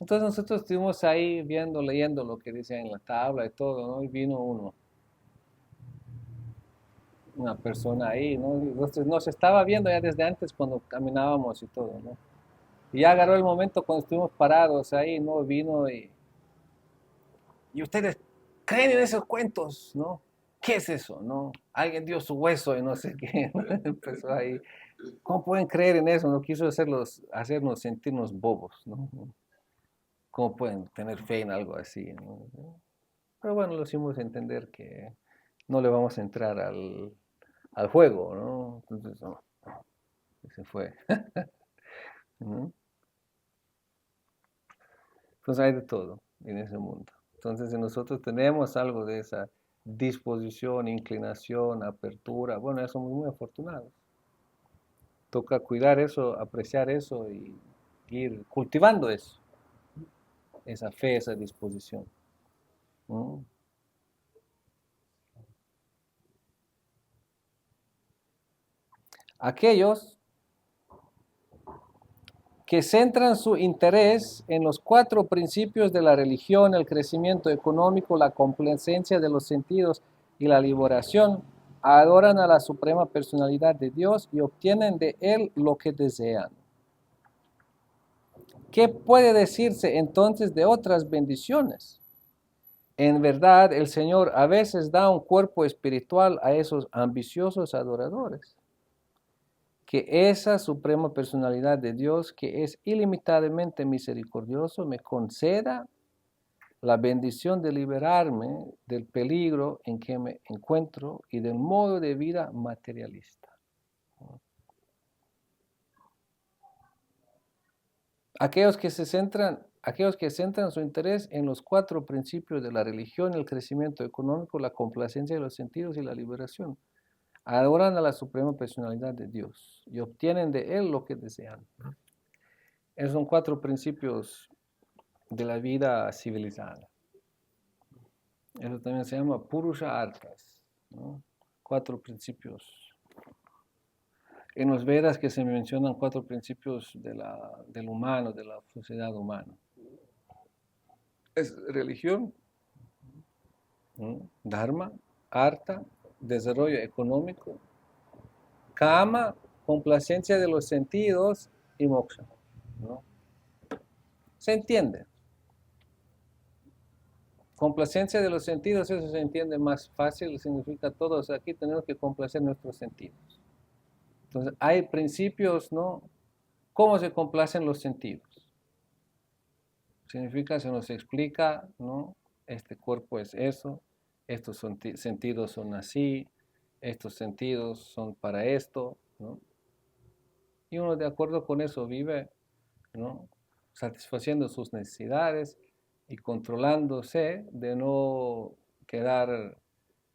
Entonces nosotros estuvimos ahí viendo, leyendo lo que decía en la tabla y todo, ¿no? Y vino una persona ahí, ¿no? Entonces nos estaba viendo ya desde antes cuando caminábamos y todo, ¿no? Y ya agarró el momento cuando estuvimos parados ahí, ¿no? Vino y ustedes creen en esos cuentos, ¿no? ¿Qué es eso, no? Alguien dio su hueso y no sé qué. Empezó ahí. ¿Cómo pueden creer en eso? No quiso hacernos sentirnos bobos, ¿no? ¿Cómo pueden tener fe en algo así, ¿no? Pero bueno, lo hicimos entender que no le vamos a entrar al juego, ¿no? Entonces, no, se fue. ¿No? Entonces hay de todo en ese mundo. Entonces, si nosotros tenemos algo de esa disposición, inclinación, apertura, bueno, ya somos muy afortunados. Toca cuidar eso, apreciar eso y ir cultivando eso, esa fe, esa disposición. ¿No? Aquellos que centran su interés en los cuatro principios de la religión, el crecimiento económico, la complacencia de los sentidos y la liberación, adoran a la suprema personalidad de Dios y obtienen de Él lo que desean. ¿Qué puede decirse entonces de otras bendiciones? En verdad, el Señor a veces da un cuerpo espiritual a esos ambiciosos adoradores. Que esa suprema personalidad de Dios, que es ilimitadamente misericordioso, me conceda la bendición de liberarme del peligro en que me encuentro y del modo de vida materialista. Aquellos que centran su interés en los cuatro principios de la religión, el crecimiento económico, la complacencia de los sentidos y la liberación, adoran a la suprema personalidad de Dios y obtienen de Él lo que desean. Esos son cuatro principios de la vida civilizada. Eso también se llama Purusha Arthas, ¿no? Cuatro principios. En los Vedas que se mencionan cuatro principios del humano, de la sociedad humana. Es religión, ¿no? Dharma, Artha, desarrollo económico, Kama, complacencia de los sentidos y Moksha, ¿no? ¿Se entiende? Complacencia de los sentidos, eso se entiende más fácil, significa todos aquí tenemos que complacer nuestros sentidos. Entonces, hay principios, ¿no? ¿Cómo se complacen los sentidos? Significa, se nos explica, ¿no? Este cuerpo es eso, estos sentidos son así, estos sentidos son para esto, ¿no? Y uno de acuerdo con eso vive, ¿no? Satisfaciendo sus necesidades y controlándose de no quedar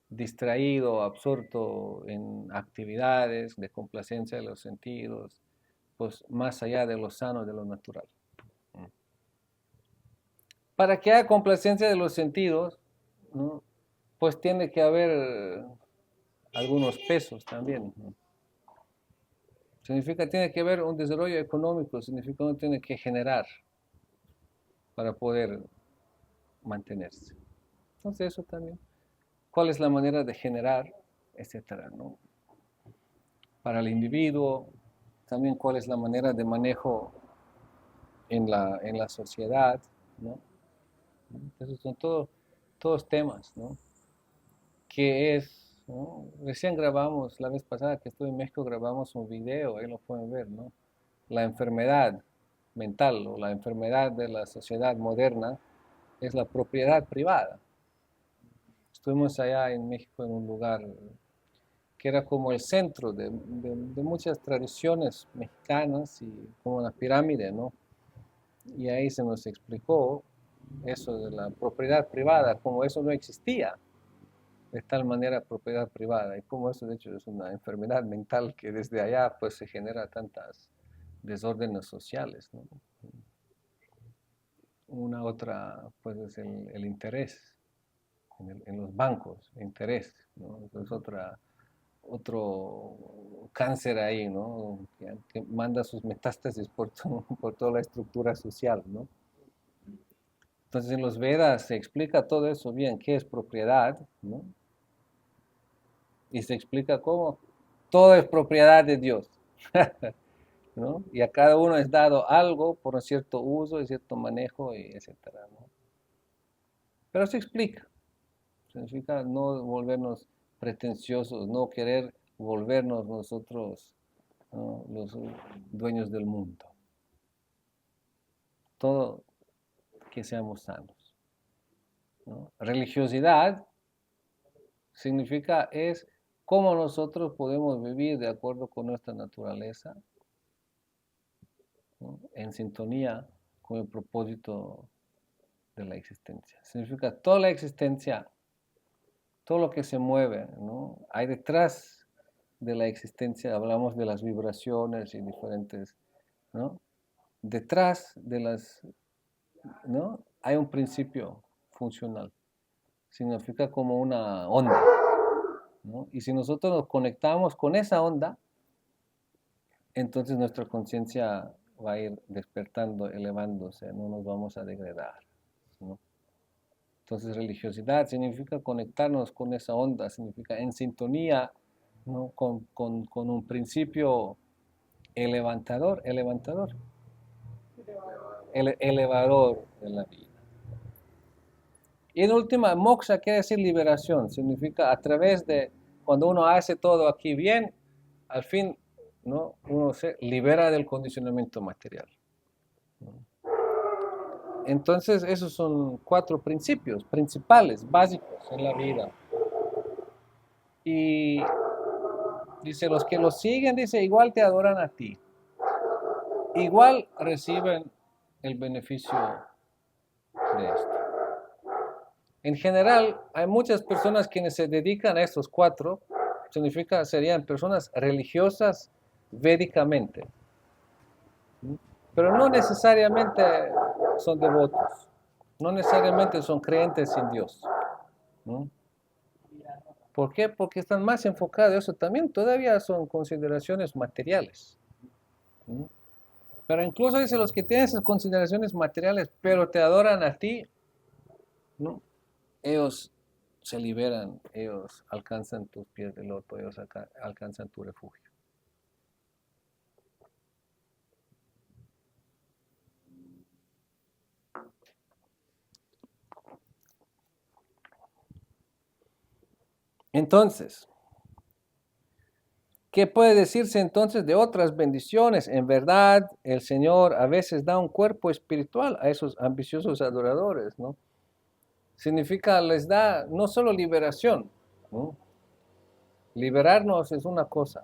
distraído, absorto en actividades de complacencia de los sentidos, pues más allá de lo sano, de lo natural. Para que haya complacencia de los sentidos, ¿no? Pues tiene que haber algunos pesos también, ¿no? Significa, tiene que haber un desarrollo económico, significa uno tiene que generar para poder mantenerse. Entonces eso también. ¿Cuál es la manera de generar, etcétera, ¿no? Para el individuo, también cuál es la manera de manejo en la sociedad, ¿no? Esos son todos temas, ¿no? Que es, ¿no? Recién grabamos, la vez pasada que estuve en México, grabamos un video, ahí lo pueden ver, ¿no? La enfermedad mental o la enfermedad de la sociedad moderna es la propiedad privada. Estuvimos allá en México en un lugar que era como el centro de muchas tradiciones mexicanas y como una pirámide, ¿no? Y ahí se nos explicó eso de la propiedad privada, como eso no existía de tal manera propiedad privada y como eso de hecho es una enfermedad mental que desde allá pues se genera tantas desórdenes sociales, ¿no? Una otra pues es el interés en los bancos, interés, ¿no? Eso es otro cáncer ahí, ¿no? Que manda sus metástasis por toda la estructura social, ¿no? Entonces en los Vedas se explica todo eso bien, qué es propiedad, ¿no? Y se explica cómo todo es propiedad de Dios, ¿no? Y a cada uno es dado algo por un cierto uso y cierto manejo, y etcétera, ¿no? Pero se explica. Significa no volvernos pretenciosos, no querer volvernos nosotros, ¿no?, los dueños del mundo. Todo que seamos sanos, ¿no? Religiosidad significa es cómo nosotros podemos vivir de acuerdo con nuestra naturaleza, ¿no?, en sintonía con el propósito de la existencia. Significa toda la existencia, todo lo que se mueve, ¿no? Hay detrás de la existencia, hablamos de las vibraciones y diferentes, ¿no? Detrás de las, ¿no?, hay un principio funcional. Significa como una onda, ¿no? Y si nosotros nos conectamos con esa onda, entonces nuestra conciencia va a ir despertando, elevándose, no nos vamos a degradar, ¿no? Entonces religiosidad significa conectarnos con esa onda, significa en sintonía, ¿no?, con un principio elevador de la vida. Y en última, moksha quiere decir liberación, significa a través de, cuando uno hace todo aquí bien, al fin, ¿no?, uno se libera del condicionamiento material, ¿no? Entonces, esos son 4 principios principales, básicos en la vida. Y dice, los que los siguen, dice, igual te adoran a ti. Igual reciben el beneficio de esto. En general, hay muchas personas quienes se dedican a estos 4, significa, serían personas religiosas védicamente, ¿sí? Pero no necesariamente son devotos, no necesariamente son creyentes en Dios, ¿no? ¿Por qué? Porque están más enfocados, eso también todavía son consideraciones materiales, ¿no? Pero incluso dice, los que tienen esas consideraciones materiales, pero te adoran a ti, ¿no?, ellos se liberan, ellos alcanzan tus pies de loto, ellos alcanzan tu refugio. Entonces, ¿qué puede decirse entonces de otras bendiciones? En verdad, el Señor a veces da un cuerpo espiritual a esos ambiciosos adoradores, ¿no? Significa, les da no solo liberación, ¿no? Liberarnos es una cosa.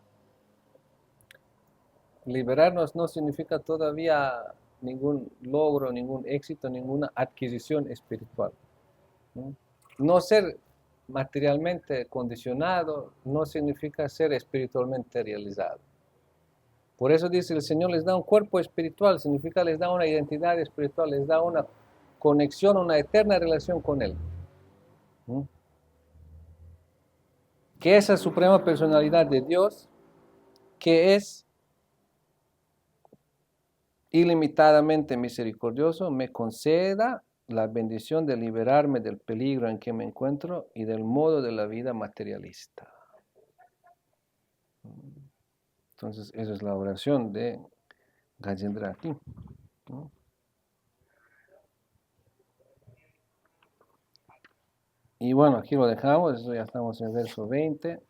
Liberarnos no significa todavía ningún logro, ningún éxito, ninguna adquisición espiritual, ¿no? No ser materialmente condicionado no significa ser espiritualmente realizado. Por eso dice, el Señor les da un cuerpo espiritual, significa les da una identidad espiritual, les da una conexión, una eterna relación con Él, ¿no?, que esa suprema personalidad de Dios, que es ilimitadamente misericordioso, me conceda la bendición de liberarme del peligro en que me encuentro y del modo de la vida materialista. Entonces, esa es la oración de Gajendra aquí, ¿no? Y bueno, aquí lo dejamos, eso ya estamos en el verso 20.